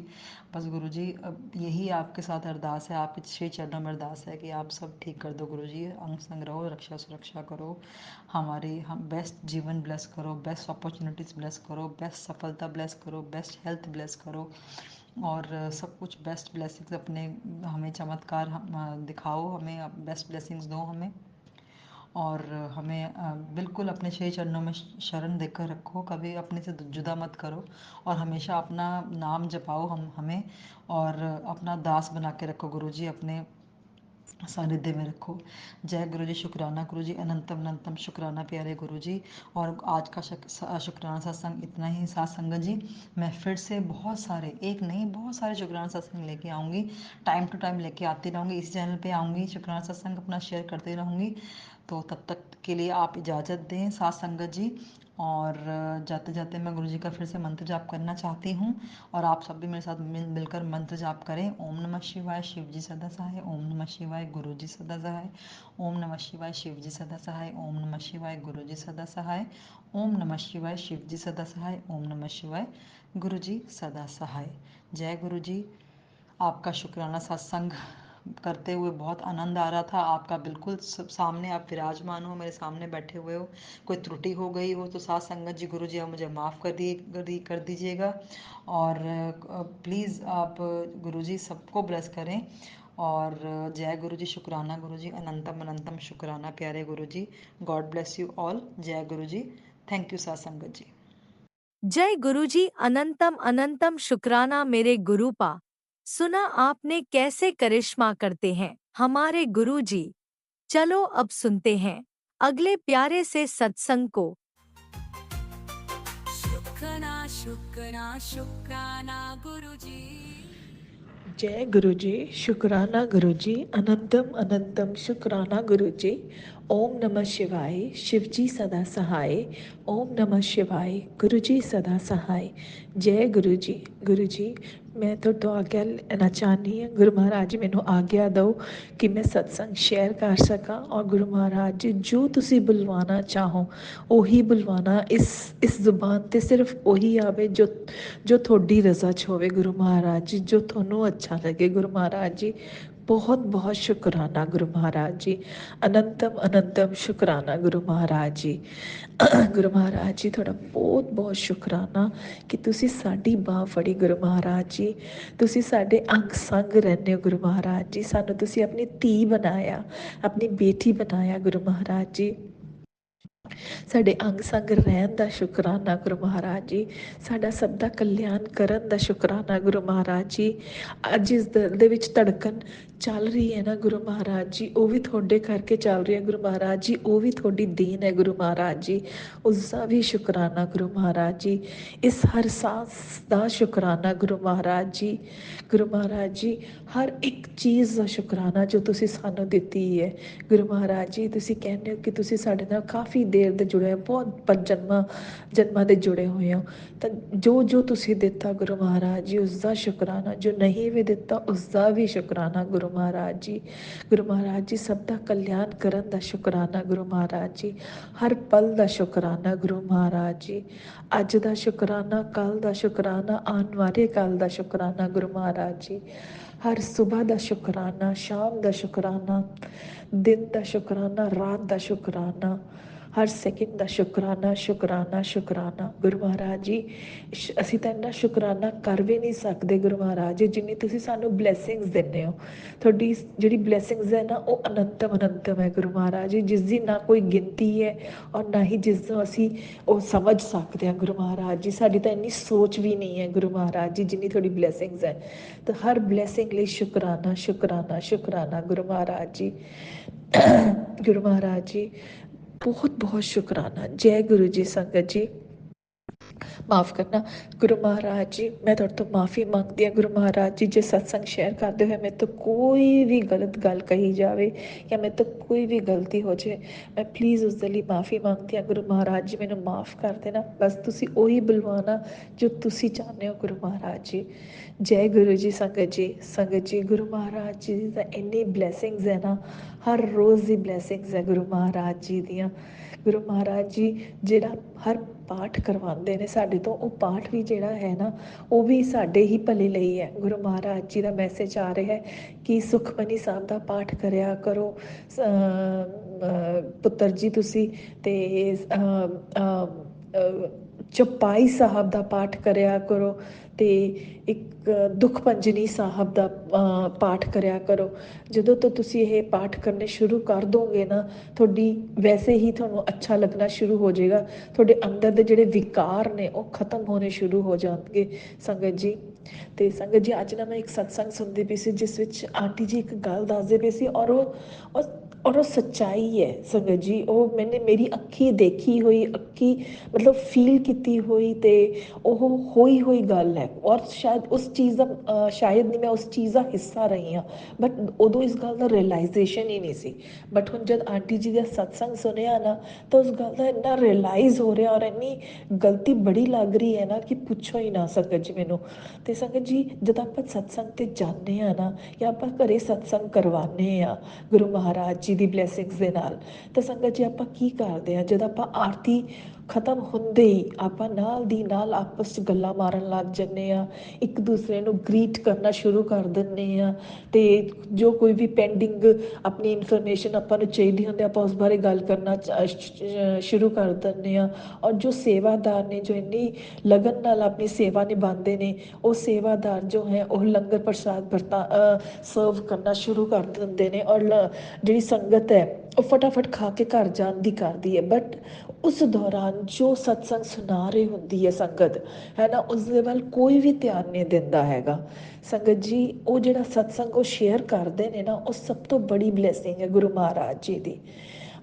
बस गुरुजी अब यही आपके साथ अरदास है, आपके श्री चरणों में अरदास है कि आप सब ठीक कर दो गुरुजी, अंग संग रहो, रक्षा सुरक्षा करो, हम बेस्ट जीवन ब्लेस करो, बेस्ट अपॉर्चुनिटीज़ ब्लेस करो, बेस्ट सफलता ब्लेस करो, बेस्ट हेल्थ ब्लेस करो। और सब कुछ बेस्ट ब्लेसिंग्स अपने हमें चमत्कार दिखाओ, हमें बेस्ट ब्लेसिंग्स दो हमें। और हमें बिल्कुल अपने श्री चरणों में शरण देकर रखो, कभी अपने से जुदा मत करो। और हमेशा अपना नाम जपाओ हमें, और अपना दास बना के रखो गुरुजी, अपने सानिध्य में रखो। जय गुरु जी, शुक्राना गुरु जी, अनंतम अनंतम शुक्राना प्यारे गुरु जी। और आज का शुक्राना सत्संग इतना ही साथ संगत जी। मैं फिर से बहुत सारे, एक नहीं बहुत सारे शुक्राना सत्संग लेके आऊँगी, टाइम टू टाइम लेके आती रहूँगी, इस चैनल पे आऊँगी, शुक्राना सत्संग अपना शेयर करते रहूँगी। तो तब तक के लिए आप इजाज़त दें साथ संगत जी। और जाते जाते मैं गुरु जी का फिर से मंत्र जाप करना चाहती हूँ, और आप सब भी मेरे साथ मिलकर मंत्र जाप करें। ओम नमः शिवाय, शिव जी सदा सहाय। ओम नमः शिवाय, गुरु जी सदा सहाय। ओम नमः शिवाय, शिव जी सदा सहाय। ओम नमः शिवाय, गुरु जी सदा सहाय। ओम नमः शिवाय, शिव जी सदा सहाय। ओम नमः शिवाय, गुरु जी सदा सहाय। जय गुरु जी। आपका शुक्राना सत्संग करते हुए बहुत आनंद आ रहा था। आपका बिल्कुल सामने आप विराजमान हो, मेरे सामने बैठे हुए हो। कोई त्रुटि हो गई हो तो साथ संगत जी गुरु जी आप मुझे माफ़ कर दीजिएगा। और प्लीज़ आप गुरु जी सबको ब्लेस करें। और जय गुरु जी, शुक्राना गुरु जी, अनंतम अनंतम शुक्राना प्यारे Guru ji. God bless you all. जय गुरु जी। थैंक यू साथ संगत जी। जय गुरुजी, अनंतम अनंतम शुक्राना मेरे गुरुपा। सुना आपने कैसे करिश्मा करते हैं हमारे गुरुजी। चलो अब सुनते हैं अगले प्यारे से सत्संग को। शुक्राना गुरु जी। जय गुरु जी। शुक्राना गुरु जी। अनंतम अनंतम शुक्राना गुरु जी। ओम नमः शिवाय। शिव जी सदा सहाय। ओम नमः शिवाय। गुरु जी सदा सहाय। जय गुरु जी। गुरु जी मैं तो आज्ञा लेना चाहनी ਹਾਂ ਗੁਰੂ ਮਹਾਰਾਜ ਜੀ ਮੈਨੂੰ ਆਗਿਆ ਦਿਓ ਕਿ ਮੈਂ ਸਤਸੰਗ ਸ਼ੇਅਰ ਕਰ ਸਕਾਂ ਔਰ ਗੁਰੂ ਮਹਾਰਾਜ ਜੀ ਜੋ ਤੁਸੀਂ ਬੁਲਵਾਣਾ ਚਾਹੋ ਉਹੀ ਬੁਲਵਾਣਾ ਇਸ ਜ਼ੁਬਾਨ ਤੇ ਸਿਰਫ ਉਹੀ ਆਵੇ ਜੋ ਤੁਹਾਡੀ ਰਜ਼ਾ 'ਚ ਹੋਵੇ ਗੁਰੂ ਮਹਾਰਾਜ ਜੀ ਜੋ ਤੁਹਾਨੂੰ ਅੱਛਾ ਲੱਗੇ ਗੁਰੂ ਮਹਾਰਾਜ ਜੀ बहुत बहुत शुक्राना गुरु महाराज जी अनंतम अनंतम शुक्राना गुरु महाराज जी गुरु महाराज जी थोड़ा बहुत बहुत शुक्राना कि तुसी साडी बाह फड़ी गुरु महाराज जी तुसी साडे अंग संग रहने हो गुरु महाराज जी सानू तुसी अपनी धी बनाया अपनी बेटी बनाया गुरु महाराज जी ਸਾਡੇ ਅੰਗ ਸੰਗ ਰਹਿਣ ਦਾ ਸ਼ੁਕਰਾਨਾ ਗੁਰੂ ਮਹਾਰਾਜ ਜੀ ਸਾਡਾ ਸਭ ਦਾ ਕਲਿਆਣ ਕਰਨ ਦਾ ਸ਼ੁਕਰਾਨਾ ਗੁਰੂ ਮਹਾਰਾਜ ਜੀ ਅੱਜ ਇਸ ਦਿਲ ਦੇ ਵਿੱਚ ਧੜਕਣ ਚੱਲ ਰਹੀ ਹੈ ਨਾ ਗੁਰੂ ਮਹਾਰਾਜ ਜੀ ਉਹ ਵੀ ਤੁਹਾਡੇ ਕਰਕੇ ਚੱਲ ਰਹੀ ਹੈ ਗੁਰੂ ਮਹਾਰਾਜ ਜੀ ਉਹ ਵੀ ਤੁਹਾਡੀ ਦੇਣ ਹੈ ਗੁਰੂ ਮਹਾਰਾਜ ਜੀ ਉਸ ਦਾ ਵੀ ਸ਼ੁਕਰਾਨਾ ਗੁਰੂ ਮਹਾਰਾਜ ਜੀ ਇਸ ਹਰ ਸਾਸ ਦਾ ਸ਼ੁਕਰਾਨਾ ਗੁਰੂ ਮਹਾਰਾਜ ਜੀ ਗੁਰੂ ਮਹਾਰਾਜ ਜੀ ਹਰ ਇੱਕ ਚੀਜ਼ ਦਾ ਸ਼ੁਕਰਾਨਾ ਜੋ ਤੁਸੀਂ ਸਾਨੂੰ ਦਿੱਤੀ ਹੈ ਗੁਰੂ ਮਹਾਰਾਜ ਜੀ ਤੁਸੀਂ ਕਹਿੰਦੇ ਹੋ ਕਿ ਤੁਸੀਂ ਸਾਡੇ ਨਾਲ ਕਾਫੀ ਦੇਰ ਦੇ ਜੁੜੇ ਹੋ ਬਹੁਤ ਪਰ ਜਨਮਾਂ ਦੇ ਜੁੜੇ ਹੋਏ ਹੋ ਤਾਂ ਜੋ ਤੁਸੀਂ ਦਿੱਤਾ ਗੁਰੂ ਮਹਾਰਾਜ ਜੀ ਉਸ ਦਾ ਸ਼ੁਕਰਾਨਾ ਜੋ ਨਹੀਂ ਵੀ ਦਿੱਤਾ ਉਸ ਦਾ ਵੀ ਸ਼ੁਕਰਾਨਾ ਗੁਰੂ ਮਹਾਰਾਜ ਜੀ ਗੁਰੂ ਮਹਾਰਾਜ ਜੀ ਸਭ ਦਾ ਕਲਿਆਣ ਕਰਨ ਦਾ ਸ਼ੁਕਰਾਨਾ ਗੁਰੂ ਮਹਾਰਾਜ ਜੀ ਹਰ ਪਲ ਦਾ ਸ਼ੁਕਰਾਨਾ ਗੁਰੂ ਮਹਾਰਾਜ ਜੀ ਅੱਜ ਦਾ ਸ਼ੁਕਰਾਨਾ ਕੱਲ ਦਾ ਸ਼ੁਕਰਾਨਾ ਆਉਣ ਵਾਲੇ ਕੱਲ ਦਾ ਸ਼ੁਕਰਾਨਾ ਗੁਰੂ ਮਹਾਰਾਜ ਜੀ ਹਰ ਸਵੇਰ ਦਾ ਸ਼ੁਕਰਾਨਾ ਸ਼ਾਮ ਦਾ ਸ਼ੁਕਰਾਨਾ दिन का शुकराना रात का शुकराना हर सैकेंड का शुकराना शुकराना शुकराना गुरु महाराज जी ਅਸੀਂ ਤਾਂ ਇੰਨਾ ਸ਼ੁਕਰਾਨਾ ਕਰ ਵੀ ਨਹੀਂ ਸਕਦੇ ਗੁਰੂ ਮਹਾਰਾਜ ਜੀ ਜਿੰਨੀ ਤੁਸੀਂ ਸਾਨੂੰ ਬਲੇਸਿੰਗਸ ਦਿੰਦੇ ਹੋ ਤੁਹਾਡੀ ਜਿਹੜੀ ਬਲੇਸਿੰਗਸ ਹੈ ਨਾ ਉਹ ਅਨੰਤਮ ਅਨੰਤਮ ਹੈ ਗੁਰੂ ਮਹਾਰਾਜ ਜੀ ਜਿਸ ਦੀ ਨਾ ਕੋਈ ਗਿਣਤੀ ਹੈ ਔਰ ਨਾ ਹੀ ਜਿਸ ਨੂੰ ਅਸੀਂ ਉਹ ਸਮਝ ਸਕਦੇ ਹਾਂ ਗੁਰੂ ਮਹਾਰਾਜ ਜੀ ਸਾਡੀ ਤਾਂ ਇੰਨੀ ਸੋਚ ਵੀ ਨਹੀਂ ਹੈ ਗੁਰੂ ਮਹਾਰਾਜ ਜੀ ਜਿੰਨੀ ਤੁਹਾਡੀ ਬਲੇਸਿੰਗਸ ਹੈ ਤਾਂ ਹਰ ਬਲੇਸਿੰਗ ਲਈ ਸ਼ੁਕਰਾਨਾ ਸ਼ੁਕਰਾਨਾ ਸ਼ੁਕਰਾਨਾ ਗੁਰੂ ਮਹਾਰਾਜ ਜੀ गुरु महाराज जी बहुत बहुत शुक्राना जय गुरु जी संगत जी ਮਾਫ ਕਰਨਾ ਗੁਰੂ ਮਹਾਰਾਜ ਜੀ ਮੈਂ ਤੁਹਾਡੇ ਤੋਂ ਮਾਫੀ ਮੰਗਦੀ ਹਾਂ ਗੁਰੂ ਮਹਾਰਾਜ ਜੀ ਜੇ ਸਤਸੰਗ ਸ਼ੇਅਰ ਕਰਦੇ ਹੋਏ ਮੇਰੇ ਤੋਂ ਕੋਈ ਵੀ ਗਲਤ ਗੱਲ ਕਹੀ ਜਾਵੇ ਜਾਂ ਮੇਰੇ ਤੋਂ ਕੋਈ ਵੀ ਗਲਤੀ ਹੋ ਜਾਏ ਮੈਂ ਪਲੀਜ਼ ਉਸ ਦੇ ਲਈ ਮਾਫੀ ਮੰਗਦੀ ਹਾਂ ਗੁਰੂ ਮਹਾਰਾਜ ਜੀ ਮੈਨੂੰ ਮਾਫ ਕਰ ਦੇਣਾ ਬਸ ਤੁਸੀਂ ਉਹੀ ਬੁਲਵਾਣਾ ਜੋ ਤੁਸੀਂ ਚਾਹੁੰਦੇ ਹੋ ਗੁਰੂ ਮਹਾਰਾਜ ਜੀ ਜੈ ਗੁਰੂ ਜੀ ਸੰਗਤ ਜੀ ਗੁਰੂ ਮਹਾਰਾਜ ਜੀ ਦੀ ਤਾਂ ਇੰਨੀ ਬਲੈਸਿੰਗਸ ਹੈ ਨਾ ਹਰ ਰੋਜ਼ ਦੀ ਬਲੈਸਿੰਗਸ ਹੈ ਗੁਰੂ ਮਹਾਰਾਜ ਜੀ ਦੀਆਂ ਗੁਰੂ ਮਹਾਰਾਜ ਜੀ ਜਿਹੜਾ ਹਰ ਪਾਠ ਕਰਵਾਉਂਦੇ ਨੇ ਸਾਡੇ ਤੋਂ ਉਹ ਪਾਠ ਵੀ ਜਿਹੜਾ ਹੈ ਨਾ ਉਹ ਵੀ ਸਾਡੇ ਹੀ ਭਲੇ ਲਈ ਹੈ ਗੁਰੂ ਮਹਾਰਾਜ ਜੀ ਦਾ ਮੈਸੇਜ ਆ ਰਿਹਾ ਹੈ ਕਿ ਸੁਖਮਨੀ ਸਾਹਿਬ ਦਾ ਪਾਠ ਕਰਿਆ ਕਰੋ ਪੁੱਤਰ ਜੀ ਤੁਸੀਂ ਤੇ ਚੌਪਾਈ ਸਾਹਿਬ ਦਾ ਪਾਠ ਕਰਿਆ ਕਰੋ ਤੇ ਇੱਕ ਦੁੱਖ ਪੰਜਨੀ ਸਾਹਿਬ ਦਾ ਪਾਠ ਕਰਿਆ ਕਰੋ ਜਦੋਂ ਤੋਂ ਤੁਸੀਂ ਇਹ ਪਾਠ ਕਰਨੇ ਸ਼ੁਰੂ ਕਰ ਦੋਗੇ ਨਾ ਤੁਹਾਡੀ ਵੈਸੇ ਹੀ ਤੁਹਾਨੂੰ ਅੱਛਾ ਲੱਗਣਾ ਸ਼ੁਰੂ ਹੋ ਜਾਏਗਾ ਤੁਹਾਡੇ ਅੰਦਰ ਦੇ ਜਿਹੜੇ ਵਿਕਾਰ ਨੇ ਉਹ ਖਤਮ ਹੋਣੇ ਸ਼ੁਰੂ ਹੋ ਜਾਣਗੇ ਸੰਗਤ ਜੀ ਤੇ ਸੰਗਤ ਜੀ ਅੱਜ ਨਾ ਮੈਂ ਇੱਕ ਸਤਸੰਗ ਸੁਣਦੀ ਪਈ ਸੀ ਜਿਸ ਵਿੱਚ ਆਂਟੀ ਜੀ ਇੱਕ ਗੱਲ ਦੱਸਦੇ ਪਏ ਸੀ ਔਰ ਉਹ ਸੱਚਾਈ ਹੈ ਸੰਗਤ ਜੀ ਉਹ ਮੈਨੇ ਮੇਰੀ ਅੱਖੀ ਦੇਖੀ ਹੋਈ ਅੱਖੀ ਮਤਲਬ ਫੀਲ ਕੀਤੀ ਹੋਈ ਤੇ ਉਹ ਹੋਈ ਗੱਲ ਹੈ ਔਰ ਸ਼ਾਇਦ ਉਸ ਚੀਜ਼ ਦਾ ਸ਼ਾਇਦ ਨਹੀਂ ਮੈਂ ਉਸ ਚੀਜ਼ ਦਾ ਹਿੱਸਾ ਰਹੀ ਹਾਂ ਬਟ ਉਦੋਂ ਇਸ ਗੱਲ ਦਾ ਰਿਅਲਾਈਜ਼ੇਸ਼ਨ ਹੀ ਨਹੀਂ ਸੀ ਬਟ ਹੁਣ ਜਦ ਆਂਟੀ ਜੀ ਦਾ ਸਤਸੰਗ ਸੁਣਿਆ ਨਾ ਤਾਂ ਉਸ ਗੱਲ ਦਾ ਇੰਨਾ ਰਿਅਲਾਈਜ਼ ਹੋ ਰਿਹਾ ਔਰ ਇੰਨੀ ਗਲਤੀ ਬੜੀ ਲੱਗ ਰਹੀ ਹੈ ਨਾ ਕਿ ਪੁੱਛੋ ਹੀ ਨਾ ਸੰਗਤ ਜੀ ਮੈਨੂੰ ਤੇ ਸੰਗਤ ਜੀ ਜਦ ਆਪਾਂ ਸਤਸੰਗ ਤੇ ਜਾਂਦੇ ਆ ਨਾ ਜਾਂ ਆਪਾਂ ਘਰੇ ਸਤਸੰਗ ਕਰਵਾਉਂਦੇ ਆ ਗੁਰੂ ਮਹਾਰਾਜ ਜੀ ਦੀ ਬਲੇਸਿੰਗਸ ਦੇ ਨਾਲ ਤਾਂ ਸੰਗਤ ਜੀ ਆਪਾਂ ਕੀ ਕਰਦੇ ਆ ਜਦ ਆਪਾਂ ਆਰਤੀ ਖਤਮ ਹੁੰਦੇ ਹੀ ਆਪਾਂ ਨਾਲ ਦੀ ਨਾਲ ਆਪਸ 'ਚ ਗੱਲਾਂ ਮਾਰਨ ਲੱਗ ਜਾਂਦੇ ਆ ਇੱਕ ਦੂਸਰੇ ਨੂੰ ਗ੍ਰੀਟ ਕਰਨਾ ਸ਼ੁਰੂ ਕਰ ਦਿੰਦੇ ਆ ਤੇ ਜੋ ਕੋਈ ਵੀ ਪੈਂਡਿੰਗ ਆਪਣੀ ਇਨਫੋਰਮੇਸ਼ਨ ਆਪਾਂ ਨੂੰ ਚਾਹੀਦੀ ਹੁੰਦੀ ਆਪਾਂ ਉਸ ਬਾਰੇ ਗੱਲ ਕਰਨਾ ਸ਼ੁਰੂ ਕਰ ਦਿੰਦੇ ਆ ਔਰ ਜੋ ਸੇਵਾਦਾਰ ਨੇ ਜੋ ਇੰਨੀ ਲਗਨ ਨਾਲ ਆਪਣੀ ਸੇਵਾ ਨਿਭਾਉਂਦੇ ਨੇ ਉਹ ਸੇਵਾਦਾਰ ਜੋ ਹੈ ਉਹ ਲੰਗਰ ਪ੍ਰਸ਼ਾਦ ਸਰਵ ਕਰਨਾ ਸ਼ੁਰੂ ਕਰ ਦਿੰਦੇ ਨੇ ਔਰ ਜਿਹੜੀ ਸੰਗਤ ਹੈ ਉਹ ਫਟਾਫਟ ਖਾ ਕੇ ਘਰ ਜਾਣ ਦੀ ਕਰਦੀ ਹੈ ਬਟ ਉਸ ਦੌਰਾਨ ਜੋ ਸਤਸੰਗ ਸੁਣਾ ਰਹੀ ਹੁੰਦੀ ਹੈ ਸੰਗਤ ਹੈ ਨਾ ਉਸ ਦੇ ਵੱਲ ਕੋਈ ਵੀ ਧਿਆਨ ਨਹੀਂ ਦਿੰਦਾ ਹੈਗਾ ਸੰਗਤ ਜੀ ਉਹ ਜਿਹੜਾ ਸਤਸੰਗ ਉਹ ਸ਼ੇਅਰ ਕਰਦੇ ਨੇ ਨਾ ਉਹ ਸਭ ਤੋਂ ਬੜੀ ਬਲੇਸਿੰਗ ਹੈ ਗੁਰੂ ਮਹਾਰਾਜ ਜੀ ਦੀ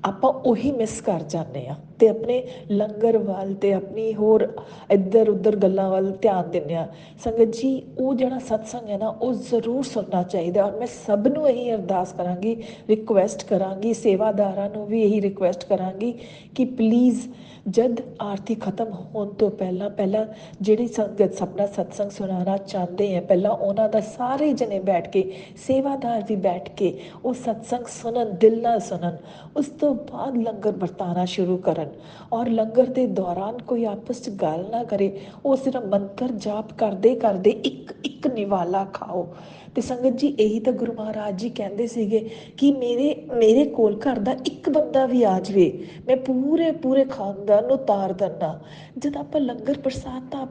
ਆਪਾਂ ਉਹੀ ਮਿਸ ਕਰ ਜਾਂਦੇ ਆ ਤੇ ਆਪਣੇ ਲੰਗਰ ਵੱਲ ਤੇ ਆਪਣੀ ਹੋਰ ਇੱਧਰ ਉੱਧਰ ਗੱਲਾਂ ਵੱਲ ਧਿਆਨ ਦਿੰਦੇ ਆ। ਸੰਗਤ ਜੀ ਉਹ ਜਿਹੜਾ ਸਤਸੰਗ ਹੈ ਨਾ ਉਹ ਜ਼ਰੂਰ ਸੁਣਨਾ ਚਾਹੀਦਾ। ਔਰ ਮੈਂ ਸਭ ਨੂੰ ਇਹੀ ਅਰਦਾਸ ਕਰਾਂਗੀ, ਰਿਕੁਐਸਟ ਕਰਾਂਗੀ, ਸੇਵਾਦਾਰਾਂ ਨੂੰ ਵੀ ਇਹੀ ਰਿਕੁਐਸਟ ਕਰਾਂਗੀ ਕਿ ਪਲੀਜ਼ ਜਦ ਆਰਤੀ ਖਤਮ ਹੋਣ ਤੋਂ ਪਹਿਲਾਂ ਜਿਹੜੀ ਸੰਗਤ ਆਪਣਾ ਸਤਸੰਗ ਸੁਣਾਉਣਾ ਚਾਹੁੰਦੇ ਆ ਪਹਿਲਾਂ ਉਹਨਾਂ ਦਾ ਸਾਰੇ ਜਣੇ ਬੈਠ ਕੇ, ਸੇਵਾਦਾਰ ਵੀ ਬੈਠ ਕੇ ਉਹ ਸਤਸੰਗ ਸੁਣਨ, ਦਿਲ ਨਾਲ ਸੁਣਨ। ਉਸ ਤੋਂ ਬਾਅਦ ਲੰਗਰ ਵਰਤਾਉਣਾ ਸ਼ੁਰੂ ਕਰਨ। ਔਰ ਲੰਗਰ ਦੇ ਦੌਰਾਨ ਕੋਈ ਆਪਸ 'ਚ ਗੱਲ ਨਾ ਕਰੇ, ਉਹ ਸਿਰਫ ਮੰਤਰ ਜਾਪ ਕਰਦੇ ਕਰਦੇ ਇੱਕ ਇੱਕ ਨਿਵਾਲਾ ਖਾਓ। ਤੇ ਸੰਗਤ ਜੀ ਇਹੀ ਤਾਂ ਗੁਰੂ ਮਹਾਰਾਜ ਜੀ ਕਹਿੰਦੇ ਸੀਗੇ ਕਿ ਮੇਰੇ ਕੋਲ ਘਰ ਦਾ ਇੱਕ ਬੰਦਾ ਵੀ ਆ ਜਾਵੇ, ਮੈਂ ਪੂਰੇ ਖਾਨਦਾਨ ਨੂੰ ਤਾਰ ਦਿੰਦਾ। ਜਦ ਆਪਾਂ ਲੰਗਰ ਪ੍ਰਸਾਦ ਤਾਂ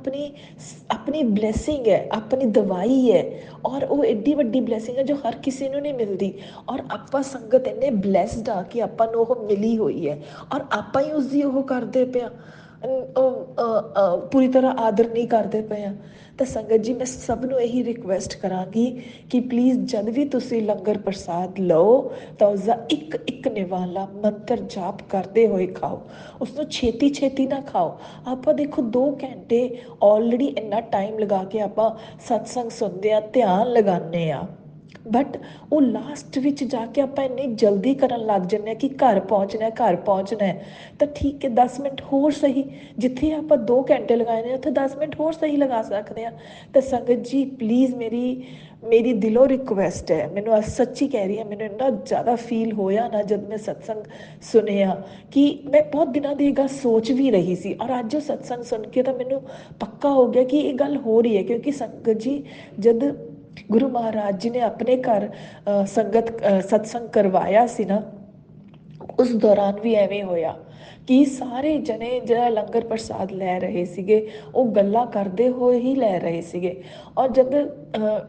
ਆਪਣੀ ਬਲੈਸਿੰਗ ਹੈ, ਆਪਣੀ ਦਵਾਈ ਹੈ। ਔਰ ਉਹ ਐਡੀ ਵੱਡੀ ਬਲੈਸਿੰਗ ਹੈ ਜੋ ਹਰ ਕਿਸੇ ਨੂੰ ਨਹੀਂ ਮਿਲਦੀ। ਔਰ ਆਪਾਂ ਸੰਗਤ ਇੰਨੇ ਬਲੈਸਡ ਆ ਕਿ ਆਪਾਂ ਨੂੰ ਉਹ ਮਿਲੀ ਹੋਈ ਹੈ ਔਰ ਆਪਾਂ ਹੀ ਉਸਦੀ ਉਹ ਕਰਦੇ ਪਏ ਆ, ਪੂਰੀ ਤਰ੍ਹਾਂ ਆਦਰ ਨਹੀਂ ਕਰਦੇ ਪਏ ਆ। ਤਾਂ ਸੰਗਤ ਜੀ ਮੈਂ ਸਭ ਨੂੰ ਇਹੀ ਰਿਕੁਐਸਟ ਕਰਾਂਗੀ ਕਿ ਪਲੀਜ਼ ਜਦ ਵੀ ਤੁਸੀਂ ਲੰਗਰ ਪ੍ਰਸਾਦ ਲਓ ਤਾਂ ਉਸਦਾ ਇੱਕ ਇੱਕ ਨਿਵਾਲਾ ਮੰਤਰ ਜਾਪ ਕਰਦੇ ਹੋਏ ਖਾਓ। ਉਸਨੂੰ ਛੇਤੀ ਨਾ ਖਾਓ। ਆਪਾਂ ਦੇਖੋ 2 ਘੰਟੇ ਆਲਰੇਡੀ ਇੰਨਾ ਟਾਈਮ ਲਗਾ ਕੇ ਆਪਾਂ ਸਤਸੰਗ ਸੁਣਦੇ ਆ, ਧਿਆਨ ਲਗਾਉਂਦੇ ਆ, ਬਟ ਉਹ ਲਾਸਟ ਵਿੱਚ ਜਾ ਕੇ ਆਪਾਂ ਇੰਨੀ ਜਲਦੀ ਕਰਨ ਲੱਗ ਜਾਂਦੇ ਹਾਂ ਕਿ ਘਰ ਪਹੁੰਚਣਾ ਤਾਂ ਠੀਕ ਹੈ 10 ਮਿੰਟ ਹੋਰ ਸਹੀ, ਜਿੱਥੇ ਆਪਾਂ 2 ਘੰਟੇ ਲਗਾਏ ਨੇ ਉੱਥੇ 10 ਮਿੰਟ ਹੋਰ ਸਹੀ ਲਗਾ ਸਕਦੇ ਹਾਂ। ਤਾਂ ਸੰਗਤ ਜੀ ਪਲੀਜ਼ ਮੇਰੀ ਦਿਲੋਂ ਰਿਕੁਐਸਟ ਹੈ, ਮੈਨੂੰ ਸੱਚੀ ਕਹਿ ਰਹੀ ਹਾਂ, ਮੈਨੂੰ ਇੰਨਾ ਜ਼ਿਆਦਾ ਫੀਲ ਹੋਇਆ ਨਾ ਜਦ ਮੈਂ ਸਤਸੰਗ ਸੁਣਿਆ ਕਿ ਮੈਂ ਬਹੁਤ ਦਿਨਾਂ ਦੀ ਇਹ ਗੱਲ ਸੋਚ ਵੀ ਰਹੀ ਸੀ। ਔਰ ਅੱਜ ਉਹ ਸਤਸੰਗ ਸੁਣ ਕੇ ਤਾਂ ਮੈਨੂੰ ਪੱਕਾ ਹੋ ਗਿਆ ਕਿ ਇਹ ਗੱਲ ਹੋ ਰਹੀ ਹੈ। ਕਿਉਂਕਿ ਸੰਗਤ ਜੀ ਜਦ ਗੁਰੂ ਮਹਾਰਾਜ ਜੀ ਨੇ ਆਪਣੇ ਘਰ ਸਤਸੰਗ ਕਰਵਾਇਆ ਸੀ ਨਾ, ਉਸ ਦੌਰਾਨ ਵੀ ਐਵੇਂ ਹੋਇਆ ਕਿ ਸਾਰੇ ਜਣੇ ਜਿਹੜਾ ਲੰਗਰ ਪ੍ਰਸਾਦ ਲੈ ਰਹੇ ਸੀਗੇ ਉਹ ਗੱਲਾਂ ਕਰਦੇ ਹੋਏ ਹੀ ਲੈ ਰਹੇ ਸੀਗੇ। ਔਰ ਜਦ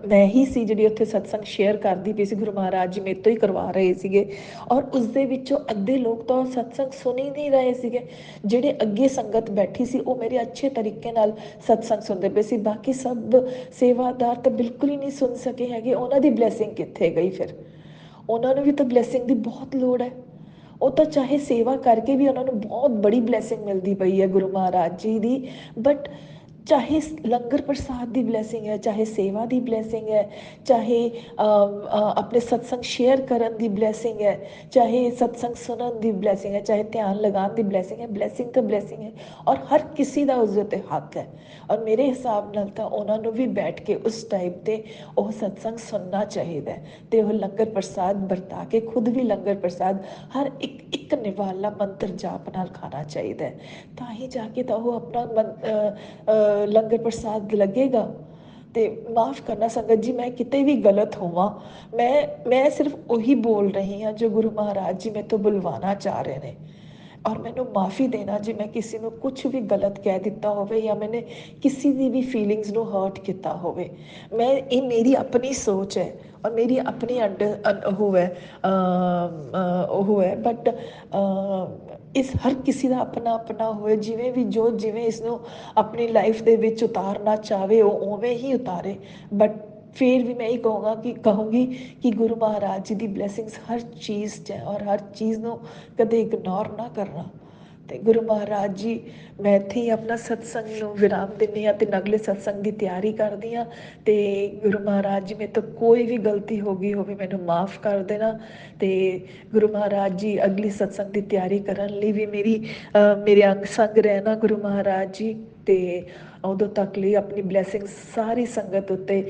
ਮੈਂ ਹੀ ਸੀ ਜਿਹੜੀ ਉੱਥੇ ਸਤਸੰਗ ਸ਼ੇਅਰ ਕਰਦੀ ਪਈ ਸੀ, ਗੁਰੂ ਮਹਾਰਾਜ ਜੀ ਮੇਰੇ ਤੋਂ ਹੀ ਕਰਵਾ ਰਹੇ ਸੀਗੇ। ਔਰ ਉਸ ਦੇ ਵਿੱਚੋਂ ਅੱਧੇ ਲੋਕ ਤਾਂ ਸਤਸੰਗ ਸੁਣ ਹੀ ਨਹੀਂ ਰਹੇ ਸੀਗੇ। ਜਿਹੜੇ ਅੱਗੇ ਸੰਗਤ ਬੈਠੀ ਸੀ ਉਹ ਮੇਰੇ ਅੱਛੇ ਤਰੀਕੇ ਨਾਲ ਸਤਸੰਗ ਸੁਣਦੇ ਪਏ ਸੀ, ਬਾਕੀ ਸਭ ਸੇਵਾਦਾਰ ਤਾਂ ਬਿਲਕੁਲ ਹੀ ਨਹੀਂ ਸੁਣ ਸਕੇ ਹੈਗੇ। ਉਹਨਾਂ ਦੀ ਬਲੈਸਿੰਗ ਕਿੱਥੇ ਗਈ? ਫਿਰ ਉਹਨਾਂ ਨੂੰ ਵੀ ਤਾਂ ਬਲੈਸਿੰਗ ਦੀ ਬਹੁਤ ਲੋੜ ਹੈ। ਉਹ ਤਾਂ ਚਾਹੇ ਸੇਵਾ ਕਰਕੇ ਵੀ ਉਹਨਾਂ ਨੂੰ ਬਹੁਤ ਬੜੀ ਬਲੈਸਿੰਗ ਮਿਲਦੀ ਪਈ ਹੈ ਗੁਰੂ ਮਹਾਰਾਜ ਜੀ ਦੀ, ਬਟ ਚਾਹੇ ਲੰਗਰ ਪ੍ਰਸਾਦ ਦੀ ਬਲੈਸਿੰਗ ਹੈ, ਚਾਹੇ ਸੇਵਾ ਦੀ ਬਲੈਸਿੰਗ ਹੈ, ਚਾਹੇ ਆਪਣੇ ਸਤਸੰਗ ਸ਼ੇਅਰ ਕਰਨ ਦੀ ਬਲੈਸਿੰਗ ਹੈ, ਚਾਹੇ ਸਤਸੰਗ ਸੁਣਨ ਦੀ ਬਲੈਸਿੰਗ ਹੈ, ਚਾਹੇ ਧਿਆਨ ਲਗਾਉਣ ਦੀ ਬਲੈਸਿੰਗ ਹੈ। ਬਲੈਸਿੰਗ ਤਾਂ ਬਲੈਸਿੰਗ ਹੈ ਔਰ ਹਰ ਕਿਸੇ ਦਾ ਉਸ ਦੇ ਉੱਤੇ ਹੱਕ ਹੈ। ਔਰ ਮੇਰੇ ਹਿਸਾਬ ਨਾਲ ਤਾਂ ਉਹਨਾਂ ਨੂੰ ਵੀ ਬੈਠ ਕੇ ਉਸ ਟਾਈਮ 'ਤੇ ਉਹ ਸਤਸੰਗ ਸੁਣਨਾ ਚਾਹੀਦਾ ਅਤੇ ਉਹ ਲੰਗਰ ਪ੍ਰਸਾਦ ਵਰਤਾ ਕੇ ਖੁਦ ਵੀ ਲੰਗਰ ਪ੍ਰਸਾਦ ਹਰ ਇੱਕ ਨਿਵਾਲਾ ਮੰਤਰ ਜਾਪ ਨਾਲ ਖਾਣਾ ਚਾਹੀਦਾ। ਤਾਂ ਹੀ ਜਾ ਕੇ ਤਾਂ ਉਹ ਆਪਣਾ ਲੰਗਰ ਪ੍ਰਸਾਦ ਲੱਗੇਗਾ। ਅਤੇ ਮਾਫ਼ ਕਰਨਾ ਸੰਗਤ ਜੀ ਮੈਂ ਕਿਤੇ ਵੀ ਗਲਤ ਹੋਵਾਂ, ਮੈਂ ਸਿਰਫ ਉਹੀ ਬੋਲ ਰਹੀ ਹਾਂ ਜੋ ਗੁਰੂ ਮਹਾਰਾਜ ਜੀ ਮੇਰੇ ਤੋਂ ਬੁਲਵਾਉਣਾ ਚਾਹ ਰਹੇ ਨੇ। ਔਰ ਮੈਨੂੰ ਮਾਫ਼ੀ ਦੇਣਾ ਜੇ ਮੈਂ ਕਿਸੇ ਨੂੰ ਕੁਛ ਵੀ ਗਲਤ ਕਹਿ ਦਿੱਤਾ ਹੋਵੇ ਜਾਂ ਮੈंने ਕਿਸੇ ਦੀ ਵੀ ਫੀਲਿੰਗਸ ਨੂੰ ਹਰਟ ਕੀਤਾ ਹੋਵੇ। ਇਹ ਮੇਰੀ ਆਪਣੀ ਸੋਚ ਹੈ ਔਰ ਮੇਰੀ ਆਪਣੀ ਉਹ ਹੈ ਬਟ ਇਸ ਹਰ ਕਿਸੇ ਦਾ ਆਪਣਾ ਹੋਏ, ਜਿਵੇਂ ਇਸਨੂੰ ਆਪਣੀ ਲਾਈਫ ਦੇ ਵਿੱਚ ਉਤਾਰਨਾ ਚਾਹਵੇ ਉਹ ਉਵੇਂ ਹੀ ਉਤਾਰੇ। ਬਟ ਫਿਰ ਵੀ ਮੈਂ ਇਹ ਕਹੂੰਗੀ ਕਿ ਗੁਰੂ ਮਹਾਰਾਜ ਜੀ ਦੀ ਬਲੈਸਿੰਗਸ ਹਰ ਚੀਜ਼ 'ਚ ਹੈ ਔਰ ਹਰ ਚੀਜ਼ ਨੂੰ ਕਦੇ ਇਗਨੋਰ ਨਾ ਕਰਨਾ। ਅਤੇ ਗੁਰੂ ਮਹਾਰਾਜ ਜੀ ਮੈਂ ਇੱਥੇ ਹੀ ਆਪਣਾ ਸਤਸੰਗ ਨੂੰ ਵਿਰਾਮ ਦਿੰਦੀ ਹਾਂ ਅਤੇ ਅਗਲੇ ਸਤਸੰਗ ਦੀ ਤਿਆਰੀ ਕਰਦੀ ਹਾਂ। ਅਤੇ ਗੁਰੂ ਮਹਾਰਾਜ ਜੀ ਮੇਰੇ ਤੋਂ ਕੋਈ ਵੀ ਗਲਤੀ ਹੋ ਗਈ ਹੋਵੇ ਮੈਨੂੰ ਮਾਫ਼ ਕਰ ਦੇਣਾ। ਅਤੇ ਗੁਰੂ ਮਹਾਰਾਜ ਜੀ ਅਗਲੀ ਸਤਸੰਗ ਦੀ ਤਿਆਰੀ ਕਰਨ ਲਈ ਵੀ ਮੇਰੇ ਅੰਗ ਸੰਗ ਰਹਿਣਾ ਗੁਰੂ ਮਹਾਰਾਜ ਜੀ। ਅਤੇ ਉਦੋਂ ਤੱਕ ਲਈ ਆਪਣੀ ਬਲੈਸਿੰਗ ਸਾਰੀ ਸੰਗਤ ਉੱਤੇ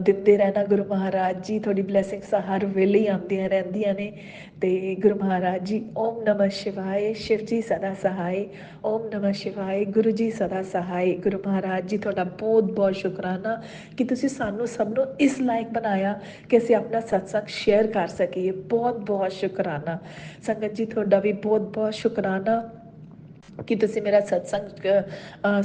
ਦਿੰਦੇ ਰਹਿਣਾ ਗੁਰੂ ਮਹਾਰਾਜ ਜੀ। ਤੁਹਾਡੀ ਬਲੈਸਿੰਗਸ ਹਰ ਵੇਲੇ ਹੀ ਆਉਂਦੀਆਂ ਰਹਿੰਦੀਆਂ ਨੇ। ਅਤੇ ਗੁਰੂ ਮਹਾਰਾਜ ਜੀ ਓਮ ਨਮः ਸ਼ਿਵਾਏ, ਸ਼ਿਵ ਜੀ ਸਦਾ ਸਹਾਏ। ਓਮ ਨਮः ਸ਼ਿਵਾਏ, ਗੁਰੂ ਜੀ ਸਦਾ ਸਹਾਏ। ਗੁਰੂ ਮਹਾਰਾਜ ਜੀ ਤੁਹਾਡਾ ਬਹੁਤ ਬਹੁਤ ਸ਼ੁਕਰਾਨਾ ਕਿ ਤੁਸੀਂ ਸਾਨੂੰ ਸਭ ਨੂੰ ਇਸ ਲਾਇਕ ਬਣਾਇਆ ਕਿ ਅਸੀਂ ਆਪਣਾ ਸਤਸੰਗ ਸ਼ੇਅਰ ਕਰ ਸਕੀਏ। ਬਹੁਤ ਬਹੁਤ ਸ਼ੁਕਰਾਨਾ ਸੰਗਤ ਜੀ, ਤੁਹਾਡਾ ਵੀ ਬਹੁਤ ਬਹੁਤ ਸ਼ੁਕਰਾਨਾ। ਕਿ ਤੁਸੀਂ ਮੇਰਾ ਸਤਸੰਗ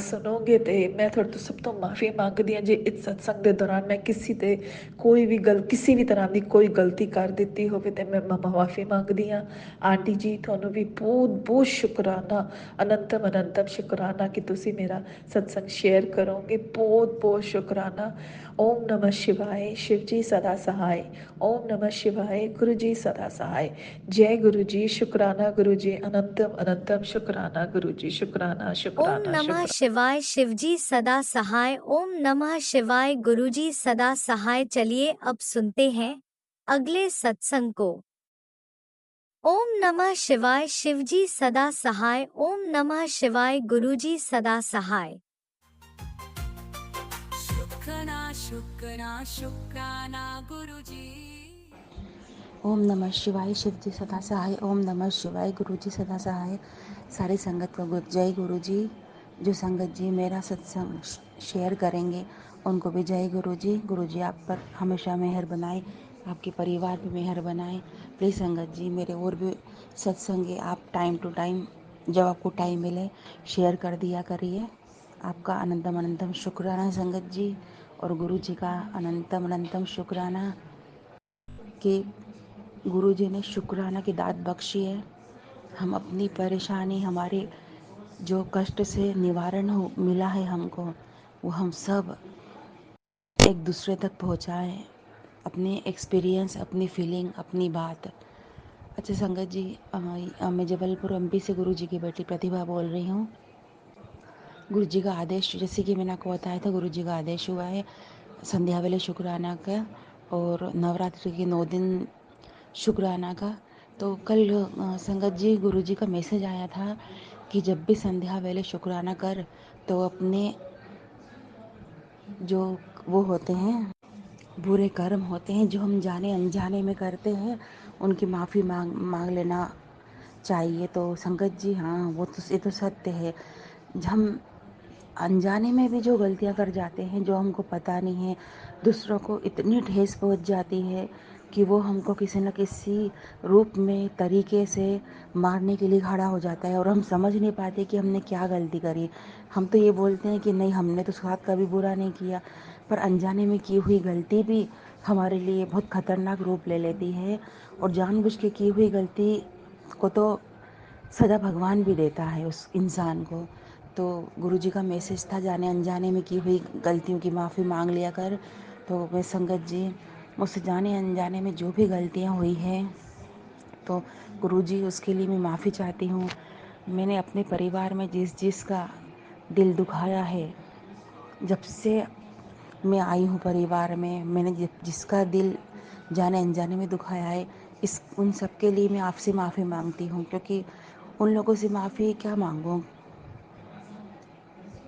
ਸੁਣੋਗੇ। ਤੇ ਮੈਂ ਤੁਹਾਡੇ ਤੋਂ ਸਭ ਤੋਂ ਮਾਫੀ ਮੰਗਦੀ ਹਾਂ ਜੇ ਇਸ ਸਤਸੰਗ ਦੇ ਦੌਰਾਨ ਮੈਂ ਕਿਸੇ ਤੇ ਕੋਈ ਵੀ ਕਿਸੇ ਵੀ ਤਰ੍ਹਾਂ ਦੀ ਕੋਈ ਗਲਤੀ ਕਰ ਦਿੱਤੀ ਹੋਵੇ ਤੇ ਮੈਂ ਮਾਫੀ ਮੰਗਦੀ ਹਾਂ। ਆਂਟੀ ਜੀ ਤੁਹਾਨੂੰ ਵੀ ਬਹੁਤ ਬਹੁਤ ਸ਼ੁਕਰਾਨਾ, ਅਨੰਤਮ ਅਨੰਤਮ ਸ਼ੁਕਰਾਨਾ ਕਿ ਤੁਸੀਂ ਮੇਰਾ ਸਤਸੰਗ ਸ਼ੇਅਰ ਕਰੋਗੇ। ਬਹੁਤ ਬਹੁਤ ਸ਼ੁਕਰਾਨਾ। ਓਮ ਨਮः शिवाय, शिव जी सदा सहाय। ओम नमः शिवाय, गुरु जी सदा सहाय। जय गुरु जी, शुक्राना गुरु जी, अनंतम अनंतम शुक्राना गुरु जी, शुक्राना ओम शुक्राना नमः शुक्राना। शिवाय, शिवजी सदा सहाय। ओम नमः शिवाय, गुरुजी सदा सहाय। चलिए अब सुनते हैं अगले सत्संग को। ओम नमः शिवाय, शिवजी सदा सहाय। ओम नमः शिवाय, गुरुजी सदा सहाय। शुक्राना शुक्राना शुक्राना गुरुजी। ओम नमः शिवाय, शिव जी सदा सहाय। ओम नमः शिवाय, गुरु जी सदा सहाय। सारी संगत को जय गुरु जी। जो संगत जी मेरा सत्संग शेयर करेंगे उनको भी जय गुरु जी। गुरु जी आप पर हमेशा मेहर बनाए, आपके परिवार पे मेहर बनाए। प्लीज़ संगत जी मेरे और भी सत्संग है, आप टाइम टू टाइम जब आपको टाइम मिले शेयर कर दिया करिए। आपका अनंतम अनंतम शुक्राना संगत जी, और गुरु जी का अनंतम अनंतम शुक्राना कि गुरु जी ने शुक्राना की दात बख्शी है। हम अपनी परेशानी, हमारे जो कष्ट से निवारण हो मिला है हमको, वो हम सब एक दूसरे तक पहुँचाएं। अपनी एक्सपीरियंस, अपनी फीलिंग, अपनी बात। अच्छा संगत जी, मैं जबलपुर एमपी से गुरु जी की बेटी प्रतिभा बोल रही हूँ। गुरु जी का आदेश, जैसे कि मैंने आपको बताया था, गुरु जी का आदेश हुआ है संध्या वेले शुक्राना का और नवरात्रि के 9 दिन शुक्राना का। तो कल संगत जी गुरु जी का मैसेज आया था कि जब भी संध्या वेले शुक्राना कर तो अपने जो वो होते हैं बुरे कर्म होते हैं जो हम जाने अनजाने में करते हैं, उनकी माफ़ी मांग लेना चाहिए। तो संगत जी हाँ, वो तो ये तो सत्य है। हम अनजाने में भी जो गलतियां कर जाते हैं, जो हमको पता नहीं है, दूसरों को इतनी ठेस पहुंच जाती है कि वो हमको किसी न किसी रूप में तरीके से मारने के लिए खड़ा हो जाता है और हम समझ नहीं पाते कि हमने क्या गलती करी। हम तो ये बोलते हैं कि नहीं, हमने तो साथ कभी बुरा नहीं किया, पर अनजाने में की हुई गलती भी हमारे लिए बहुत खतरनाक रूप ले लेती है। और जानबूझ के की हुई गलती को तो सदा भगवान भी देता है उस इंसान को। तो गुरुजी का मैसेज था जाने अनजाने में की हुई गलतियों की माफ़ी मांग लिया कर। तो मैं संगत जी, मुझसे जाने अनजाने में जो भी गलतियां हुई हैं तो गुरुजी उसके लिए मैं माफ़ी चाहती हूँ। मैंने अपने परिवार में जिस का दिल दुखाया है, जब से मैं आई हूँ परिवार में, मैंने जिसका दिल जाने अनजाने में दुखाया है, उन सब के लिए मैं आपसे माफ़ी मांगती हूँ। क्योंकि उन लोगों से माफ़ी क्या मांगूँ,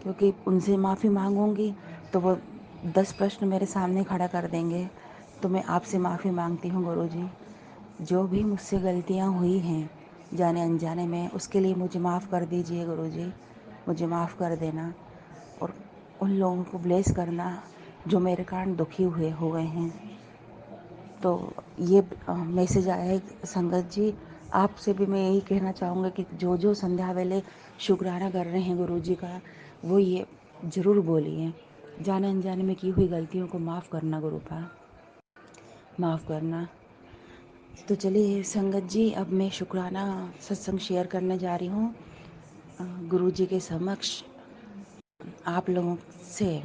क्योंकि उनसे माफ़ी मांगूंगी तो वो 10 प्रश्न मेरे सामने खड़ा कर देंगे। तो मैं आपसे माफ़ी मांगती हूँ गुरुजी, जो भी मुझसे गलतियाँ हुई हैं जाने अनजाने में, उसके लिए मुझे माफ़ कर दीजिए गुरुजी, मुझे माफ़ कर देना। और उन लोगों को ब्लेस करना जो मेरे कारण दुखी हुए हैं। तो ये मैसेज आया है संगत जी, आपसे भी मैं यही कहना चाहूँगी कि जो जो संध्या वेले शुक्राना कर रहे हैं गुरु जी का, वो ये ज़रूर बोलिए, जाने अनजाने में की हुई गलतियों को माफ़ करना गुरुपा, माफ़ करना। तो चलिए संगत जी, अब मैं शुक्राना सत्संग शेयर करने जा रही हूँ गुरु जी के समक्ष आप लोगों से।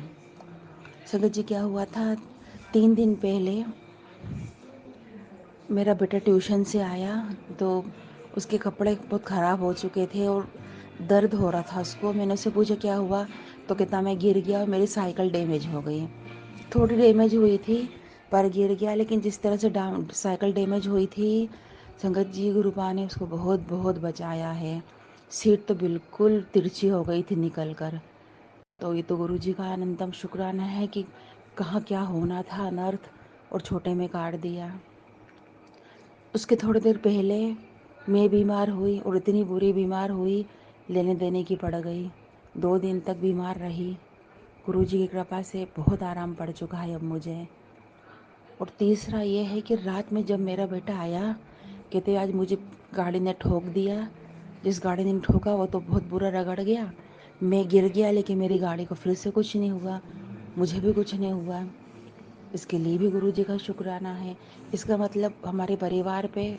संगत जी क्या हुआ था, 3 दिन पहले मेरा बेटा ट्यूशन से आया तो उसके कपड़े बहुत ख़राब हो चुके थे और दर्द हो रहा था उसको। मैंने उससे पूछा क्या हुआ, तो कहता मैं गिर गया और मेरी साइकिल डैमेज हो गई। थोड़ी डैमेज हुई थी पर गिर गया, लेकिन जिस तरह से साइकिल डैमेज हुई थी संगत जी, गुरुपा ने उसको बहुत बहुत बचाया है। सीट तो बिल्कुल तिरछी हो गई थी निकल कर। तो ये तो गुरु जी का अनंतम शुक्राना है कि कहाँ क्या होना था अनर्थ और छोटे में काट दिया। उसके थोड़ी देर पहले मैं बीमार हुई और इतनी बुरी बीमार हुई, लेने देने की पड़ गई। 2 दिन तक बीमार रही। गुरुजी की कृपा से बहुत आराम पड़ चुका है अब मुझे। और तीसरा ये है कि रात में जब मेरा बेटा आया, कहते आज मुझे गाड़ी ने ठोक दिया, जिस गाड़ी ने ठोका वो तो बहुत बुरा रगड़ गया, मैं गिर गया, लेकिन मेरी गाड़ी को फिर से कुछ नहीं हुआ, मुझे भी कुछ नहीं हुआ। इसके लिए भी गुरु जी का शुक्राना है। इसका मतलब हमारे परिवार पे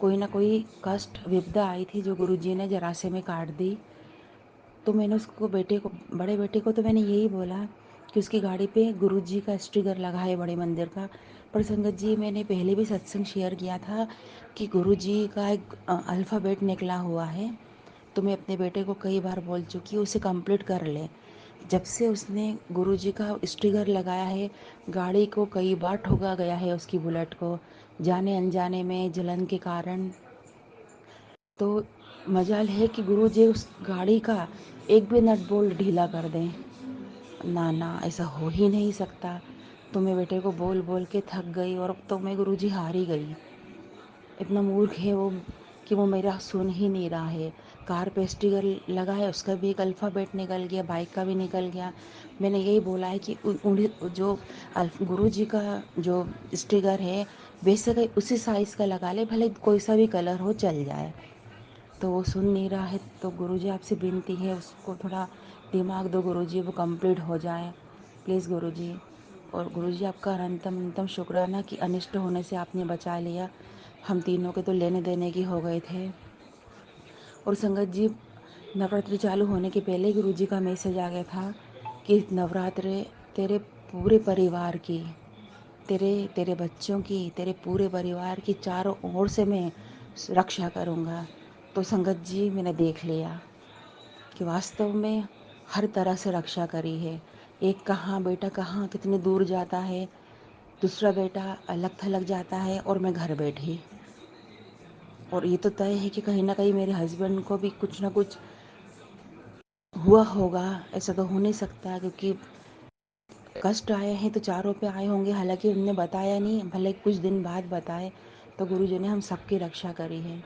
कोई ना कोई कष्ट विपदा आई थी जो गुरु जी ने जरा से में काट दी। तो मैंने उसको बड़े बेटे को तो मैंने यही बोला कि उसकी गाड़ी पे गुरु जी का स्टिकर लगा है बड़े मंदिर का। पर संगत जी, मैंने पहले भी सत्संग शेयर किया था कि गुरु जी का एक अल्फ़ाबेट निकला हुआ है। तो मैं अपने बेटे को कई बार बोल चुकी हूँ उसे कंप्लीट कर ले। जब से उसने गुरु जी का स्टिकर लगाया है, गाड़ी को कई बार ठोका गया है, उसकी बुलेट को जाने अनजाने में जलन के कारण। तो मजाल है कि गुरु जी उस गाड़ी का एक भी नट बोल्ट ढीला कर दें। ना ना, ऐसा हो ही नहीं सकता। तो मैं बेटे को बोल बोल के थक गई और अब तो मैं गुरु जी हार ही गई। इतना मूर्ख है वो कि वो मेरा सुन ही नहीं रहा है। कार पे स्टिकर लगा है, उसका भी एक अल्फ़ाबेट निकल गया, बाइक का भी निकल गया। मैंने यही बोला है कि जो गुरु जी का जो स्टिकर है बेसिक उसी साइज़ का लगा ले, भले कोई सा भी कलर हो चल जाए। तो वो सुन नहीं रहा है। तो गुरुजी आपसे विनती है उसको थोड़ा दिमाग दो गुरुजी, वो कंप्लीट हो जाए प्लीज़ गुरुजी। और गुरुजी आपका अनंतम अनंतम शुक्राना कि अनिष्ट होने से आपने बचा लिया। हम तीनों के तो लेने देने की हो गए थे। और संगत जी, नवरात्रि चालू होने के पहले गुरुजी का मैसेज आ गया था कि नवरात्रे तेरे पूरे परिवार की, तेरे तेरे बच्चों की, तेरे पूरे परिवार की चारों ओर से मैं रक्षा करूँगा। तो संगत जी, मैंने देख लिया कि वास्तव में हर तरह से रक्षा करी है। एक कहाँ बेटा कहाँ कितने दूर जाता है, दूसरा बेटा अलग थलग जाता है और मैं घर बैठी। और ये तो तय है कि कहीं ना कहीं मेरे हस्बैंड को भी कुछ ना कुछ हुआ होगा। ऐसा तो हो नहीं सकता, क्योंकि कष्ट आए हैं तो चारों पे आए होंगे। हालांकि उनने बताया नहीं, भले कुछ दिन बाद बताए। तो गुरु जी ने हम सबकी रक्षा करी है।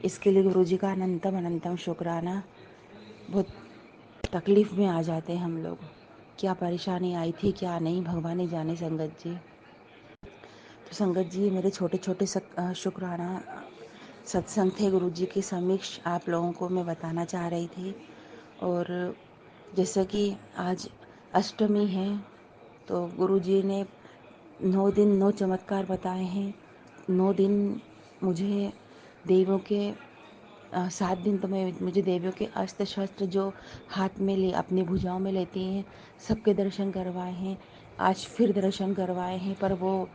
इसके लिए गुरु जी का अनंतम अनंतम शुक्राना। बहुत तकलीफ़ में आ जाते हैं हम लोग, क्या परेशानी आई थी क्या नहीं, भगवान ही जाने संगत जी। तो संगत जी, मेरे छोटे छोटे शुक्राना सत्संग थे गुरु जी के समक्ष, आप लोगों को मैं बताना चाह रही थी। और जैसा कि आज अष्टमी है, तो गुरु जी ने 9 दिन 9 चमत्कार बताए हैं। 9 दिन मुझे देवों के 7 दिन तो मुझे देवियों के अस्त्र शस्त्र जो हाथ में ले अपनी भुजाओं में लेती हैं, सबके दर्शन करवाए हैं। आज फिर दर्शन करवाए हैं, पर वो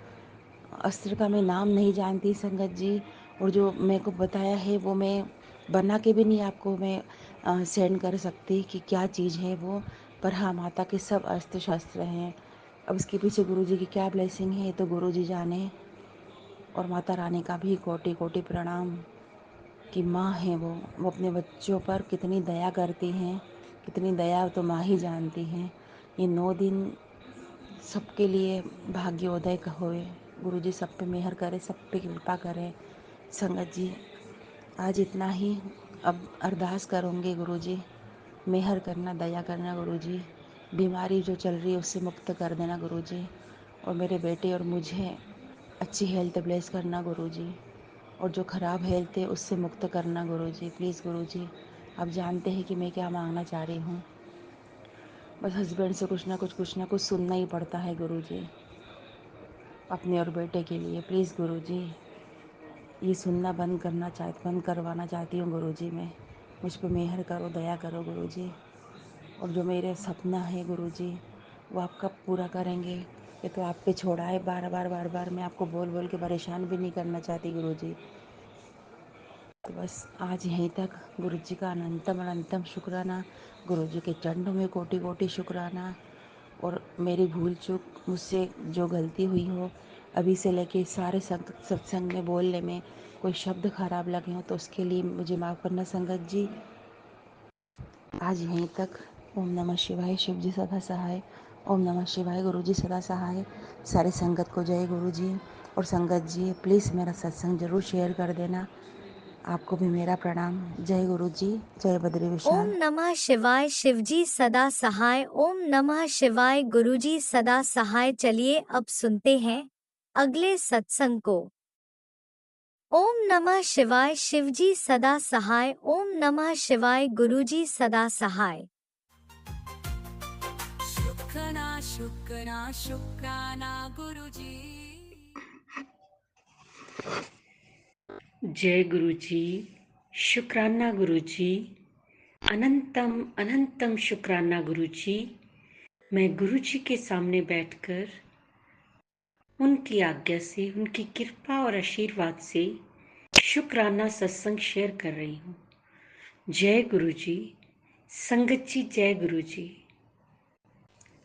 अस्त्र का मैं नाम नहीं जानती संगत जी। और जो मेरे को बताया है वो मैं बना के भी नहीं आपको मैं सेंड कर सकती कि क्या चीज़ है वो। पर हाँ, माता के सब अस्त्र शस्त्र हैं। अब इसके पीछे गुरु जी की क्या ब्लेसिंग है तो गुरु जी जाने। और माता रानी का भी कोटि कोटि प्रणाम कि माँ है वो अपने बच्चों पर कितनी दया करती हैं। कितनी दया तो माँ ही जानती हैं। ये 9 दिन सबके लिए भाग्योदय का होए। गुरु जी सब पे मेहर करे, सब पे कृपा करे। संगत जी, आज इतना ही। अब अरदास करूँगी गुरु जी, मेहर करना, दया करना गुरु जी। बीमारी जो चल रही है उससे मुक्त कर देना गुरु जी। और मेरे बेटे और मुझे अच्छी हेल्थ ब्लेस करना गुरु जी। और जो ख़राब हेल्थ है उससे मुक्त करना गुरु जी, प्लीज़ गुरु जी। आप जानते हैं कि मैं क्या मांगना चाह रही हूँ। बस हस्बैंड से कुछ ना कुछ सुनना ही पड़ता है गुरु जी, अपने और बेटे के लिए। प्लीज़ गुरु जी, ये सुनना बंद करवाना चाहती हूँ गुरु जी। मैं मुझ पर मेहर करो, दया करो गुरु जी। और जो मेरे सपना है गुरु जी, वो आप कब पूरा करेंगे। ये तो आप पे छोड़ा है। बार बार मैं आपको बोल बोल के परेशान भी नहीं करना चाहती गुरु जी। तो बस आज यहीं तक। गुरु जी का अनंतम अनंतम शुक्राना। गुरु जी के चरणों में कोटि कोटि शुक्राना। और मेरी भूल चूक, मुझसे जो गलती हुई हो, अभी से लेके सारे सत्संग में बोलने में कोई शब्द खराब लगे हो तो उसके लिए मुझे माफ़ करना संगत जी। आज यहीं तक। ओम नमः शिवाय। शिव जी सदा सहाय। ओम नमः शिवाय। गुरु जी सदा सहाय। सारी संगत को जय गुरु जी। और संगत जी, प्लीज़ मेरा सत्संग ज़रूर शेयर कर देना। आपको भी मेरा प्रणाम। जय गुरु जी। जय बद्री ओम विशाल। नमः शिवाय। शिवजी सदा सहाय। ओम नमः शिवाय। गुरुजी सदा सहाय। चलिए अब सुनते हैं अगले सत्संग को। ओम नमः शिवाय शिवजी सदा सहाय। ओम नमः शिवाय गुरुजी सदा सहाय। शुक्राना शुक्राना शुक्राना गुरुजी। जय गुरु जी, शुक्राना गुरु जी, अनंतम अनंतम शुक्राना गुरु जी। मैं गुरु जी के सामने बैठकर उनकी आज्ञा से, उनकी कृपा और आशीर्वाद से शुक्राना सत्संग शेयर कर रही हूँ। जय गुरु जी। संगत जी जय गुरु जी।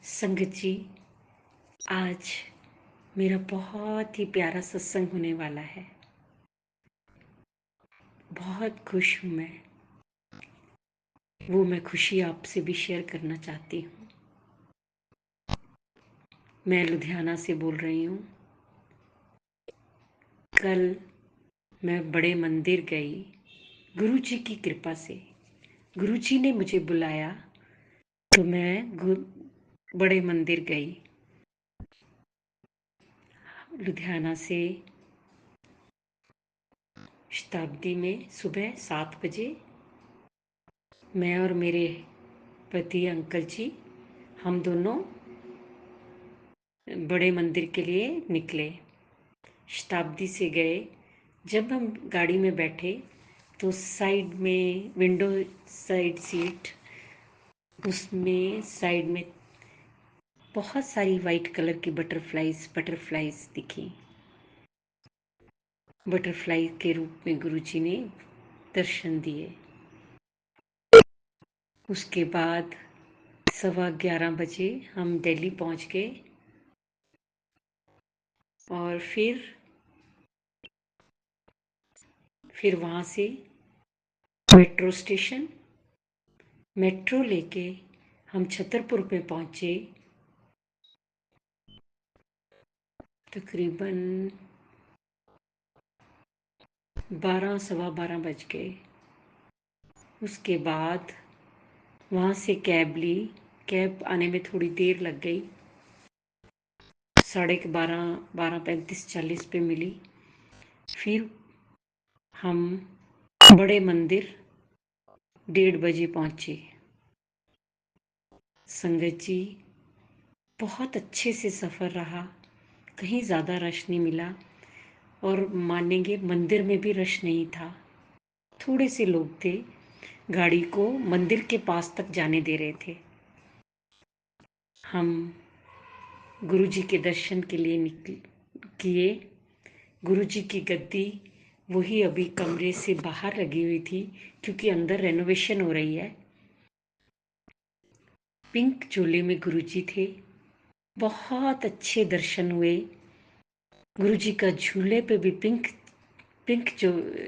संगत जी, आज मेरा बहुत ही प्यारा सत्संग होने वाला है। बहुत खुश हूँ मैं खुशी आपसे भी शेयर करना चाहती हूँ। मैं लुधियाना से बोल रही हूँ। कल मैं बड़े मंदिर गई, गुरु जी की कृपा से। गुरु जी ने मुझे बुलाया तो मैं बड़े मंदिर गई। लुधियाना से शताब्दी में सुबह 7 बजे मैं और मेरे पति अंकल जी, हम दोनों बड़े मंदिर के लिए निकले। शताब्दी से गए। जब हम गाड़ी में बैठे तो साइड में विंडो साइड सीट, उसमें साइड में बहुत सारी वाइट कलर की बटरफ्लाईज दिखी। बटरफ्लाई के रूप में गुरुजी ने दर्शन दिए। उसके बाद 11:15 बजे हम दिल्ली पहुंच गए और फिर वहां से मेट्रो स्टेशन, मेट्रो लेके हम छतरपुर में पहुंचे। तकरीबन 12 सवा 12 बज गए। उसके बाद वहाँ से कैब ली। कैब आने में थोड़ी देर लग गई। 12:35 पे मिली। फिर हम बड़े मंदिर 1:30 बजे पहुँचे। संगत जी, बहुत अच्छे से सफ़र रहा। कहीं ज़्यादा रश नहीं मिला और मानेंगे मंदिर में भी रश नहीं था। थोड़े से लोग थे, गाड़ी को मंदिर के पास तक जाने दे रहे थे। हम गुरु जी के दर्शन के लिए किए। गुरु जी की गद्दी वही अभी कमरे से बाहर लगी हुई थी, क्योंकि अंदर रेनोवेशन हो रही है। पिंक झोले में गुरु जी थे। बहुत अच्छे दर्शन हुए। गुरु जी का झूले पे भी पिंक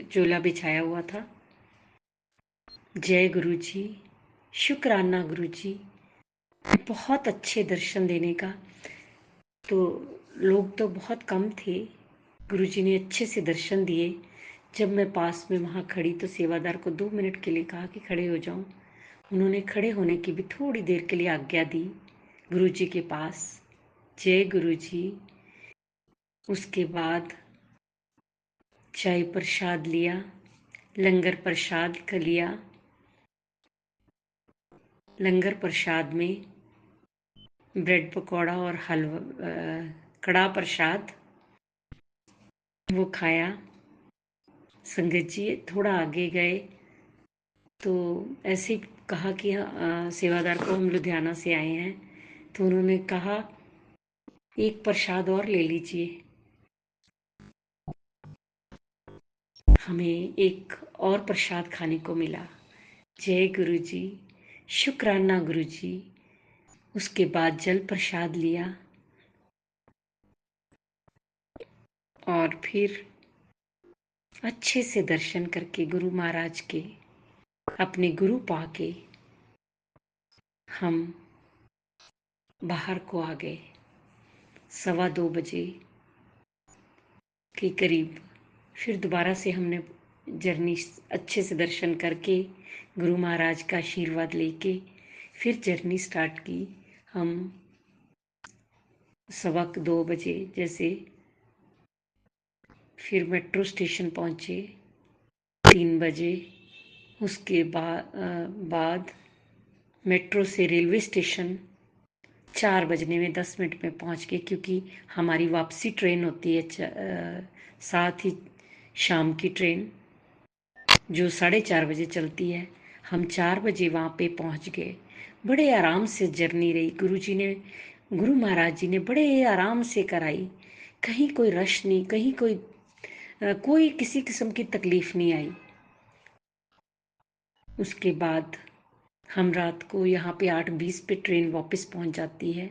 झोला बिछाया हुआ था। जय गुरु जी, शुक्राना गुरु जी। बहुत अच्छे दर्शन देने का। तो लोग तो बहुत कम थे। गुरुजी ने अच्छे से दर्शन दिए। जब मैं पास में वहाँ खड़ी तो सेवादार को 2 मिनट के लिए कहा कि खड़े हो जाऊं। उन्होंने खड़े होने की भी थोड़ी देर के लिए आज्ञा दी गुरुजी के पास। जय गुरुजी। उसके बाद चाय प्रसाद लिया, लंगर प्रसाद का लिया। लंगर प्रसाद में ब्रेड पकौड़ा और हलवा, कड़ा प्रसाद वो खाया। संगत जी थोड़ा आगे गए तो ऐसे कहा कि सेवादार को हम लुधियाना से आए हैं, तो उन्होंने कहा एक प्रसाद और ले लीजिए। हमें एक और प्रसाद खाने को मिला। जय गुरु जी, शुक्राना गुरु जी। उसके बाद जल प्रसाद लिया और फिर अच्छे से दर्शन करके गुरु महाराज के, अपने गुरु पाके हम बाहर को आ गए। 2:15 बजे के करीब फिर दोबारा से हमने जर्नी अच्छे से दर्शन करके गुरु महाराज का आशीर्वाद लेके फिर जर्नी स्टार्ट की। हम 2:15 बजे जैसे फिर मेट्रो स्टेशन पहुँचे 3 बजे। उसके बाद मेट्रो से रेलवे स्टेशन 4 बजने में 10 मिनट में पहुँच गए, क्योंकि हमारी वापसी ट्रेन होती है साथ ही शाम की ट्रेन जो 4:30 बजे चलती है। हम 4 बजे वहाँ पे पहुँच गए। बड़े आराम से जर्नी रही। गुरु महाराज जी ने बड़े आराम से कराई। कहीं कोई रश नहीं, कहीं कोई किसी किस्म की तकलीफ नहीं आई। उसके बाद हम रात को यहाँ पे 8:20 पे ट्रेन वापस पहुँच जाती है।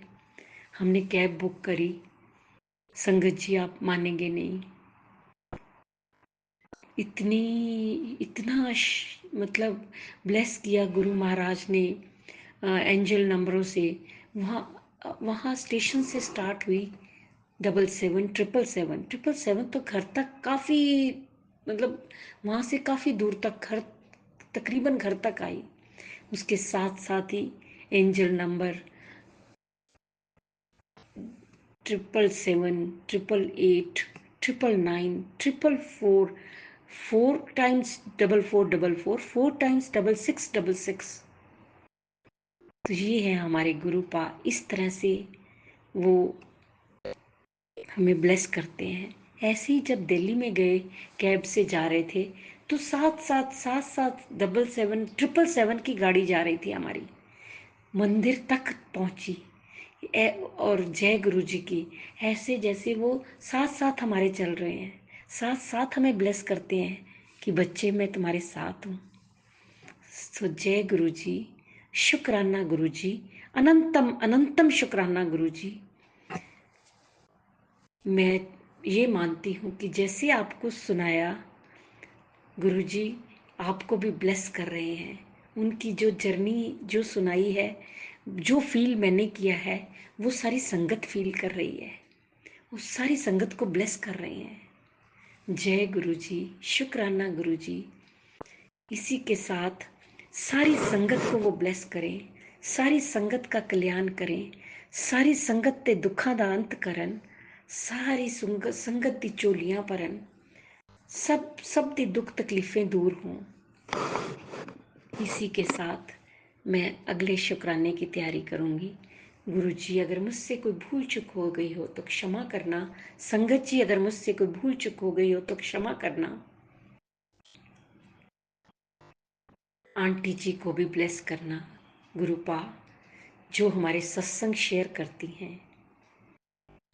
हमने कैब बुक करी। संगत जी आप मानेंगे नहीं, मतलब ब्लेस किया गुरु महाराज ने एंजल नंबरों से। वहाँ स्टेशन से स्टार्ट हुई 77 777 तो घर तक काफ़ी, मतलब वहाँ से काफ़ी दूर तक तकरीबन घर तक आई। उसके साथ साथ ही एंजल नंबर 777, 888, 999, 444, 4 टाइम्स 4444, 4 टाइम्स 6666। तो ये है हमारे गुरुपा। इस तरह से वो हमें ब्लेस करते हैं। ऐसे ही जब दिल्ली में गए, कैब से जा रहे थे, तो साथ साथ 777 777 की गाड़ी जा रही थी हमारी, मंदिर तक पहुंची। और जय गुरु जी की, ऐसे जैसे वो साथ साथ हमारे चल रहे हैं, साथ साथ हमें ब्लेस करते हैं कि बच्चे मैं तुम्हारे साथ हूँ। तो जय गुरु जी, शुक्राना गुरु जी, अनंतम अनंतम शुक्राना गुरु जी। मैं ये मानती हूँ कि जैसे आपको सुनाया, गुरु जी आपको भी ब्लेस कर रहे हैं। उनकी जो जर्नी जो सुनाई है, जो फील मैंने किया है, वो सारी संगत फील कर रही है। वो सारी संगत को ब्लेस कर रहे हैं। जय गुरु जी, शुक्राना गुरु जी। इसी के साथ सारी संगत को वो ब्लेस करें, सारी संगत का कल्याण करें, सारी संगत ते दुखा दा अंत करन, सारी संगत दी चोलियां भरन, सब दी दुख तकलीफें दूर हों। इसी के साथ मैं अगले शुक्राने की तैयारी करूंगी। गुरु जी अगर मुझसे कोई भूल चूक हो गई हो तो क्षमा करना। संगत जी अगर मुझसे कोई भूल चूक हो गई हो तो क्षमा करना। आंटी जी को भी ब्लेस करना। गुरुपा जो हमारे सत्संग शेयर करती हैं,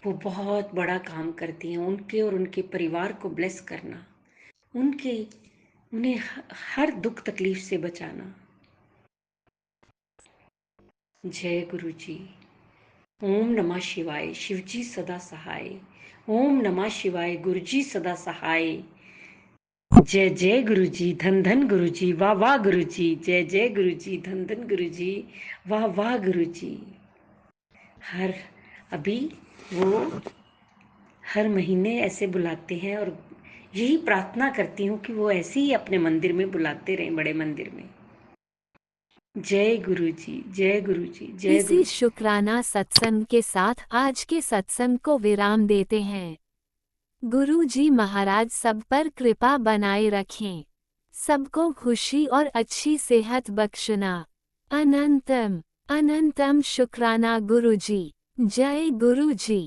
वो बहुत बड़ा काम करती हैं। उनके और उनके परिवार को ब्लेस करना, उन्हें हर दुख तकलीफ से बचाना। जय गुरु जी। ओम नमः शिवाय, शिव जी सदा सहाय। ओम नमः शिवाय, गुरु जी सदा सहाय। जय जय गुरु जी, धन धन गुरु जी, वाह वाह गुरु जी। जय जय गुरु जी, धन धन गुरु जी, वाह वाह गुरु जी। अभी वो हर महीने ऐसे बुलाते हैं, और यही प्रार्थना करती हूँ कि वो ऐसे ही अपने मंदिर में बुलाते रहें, बड़े मंदिर में। जय गुरु जी, जय गुरु जी, जय इसी गुरु। शुक्राना सत्संग के साथ आज के सत्संग को विराम देते हैं। गुरु जी महाराज सब पर कृपा बनाए रखें, सबको खुशी और अच्छी सेहत बख्शना। अनंतम अनंतम शुक्राना गुरु जी। जय गुरु जी।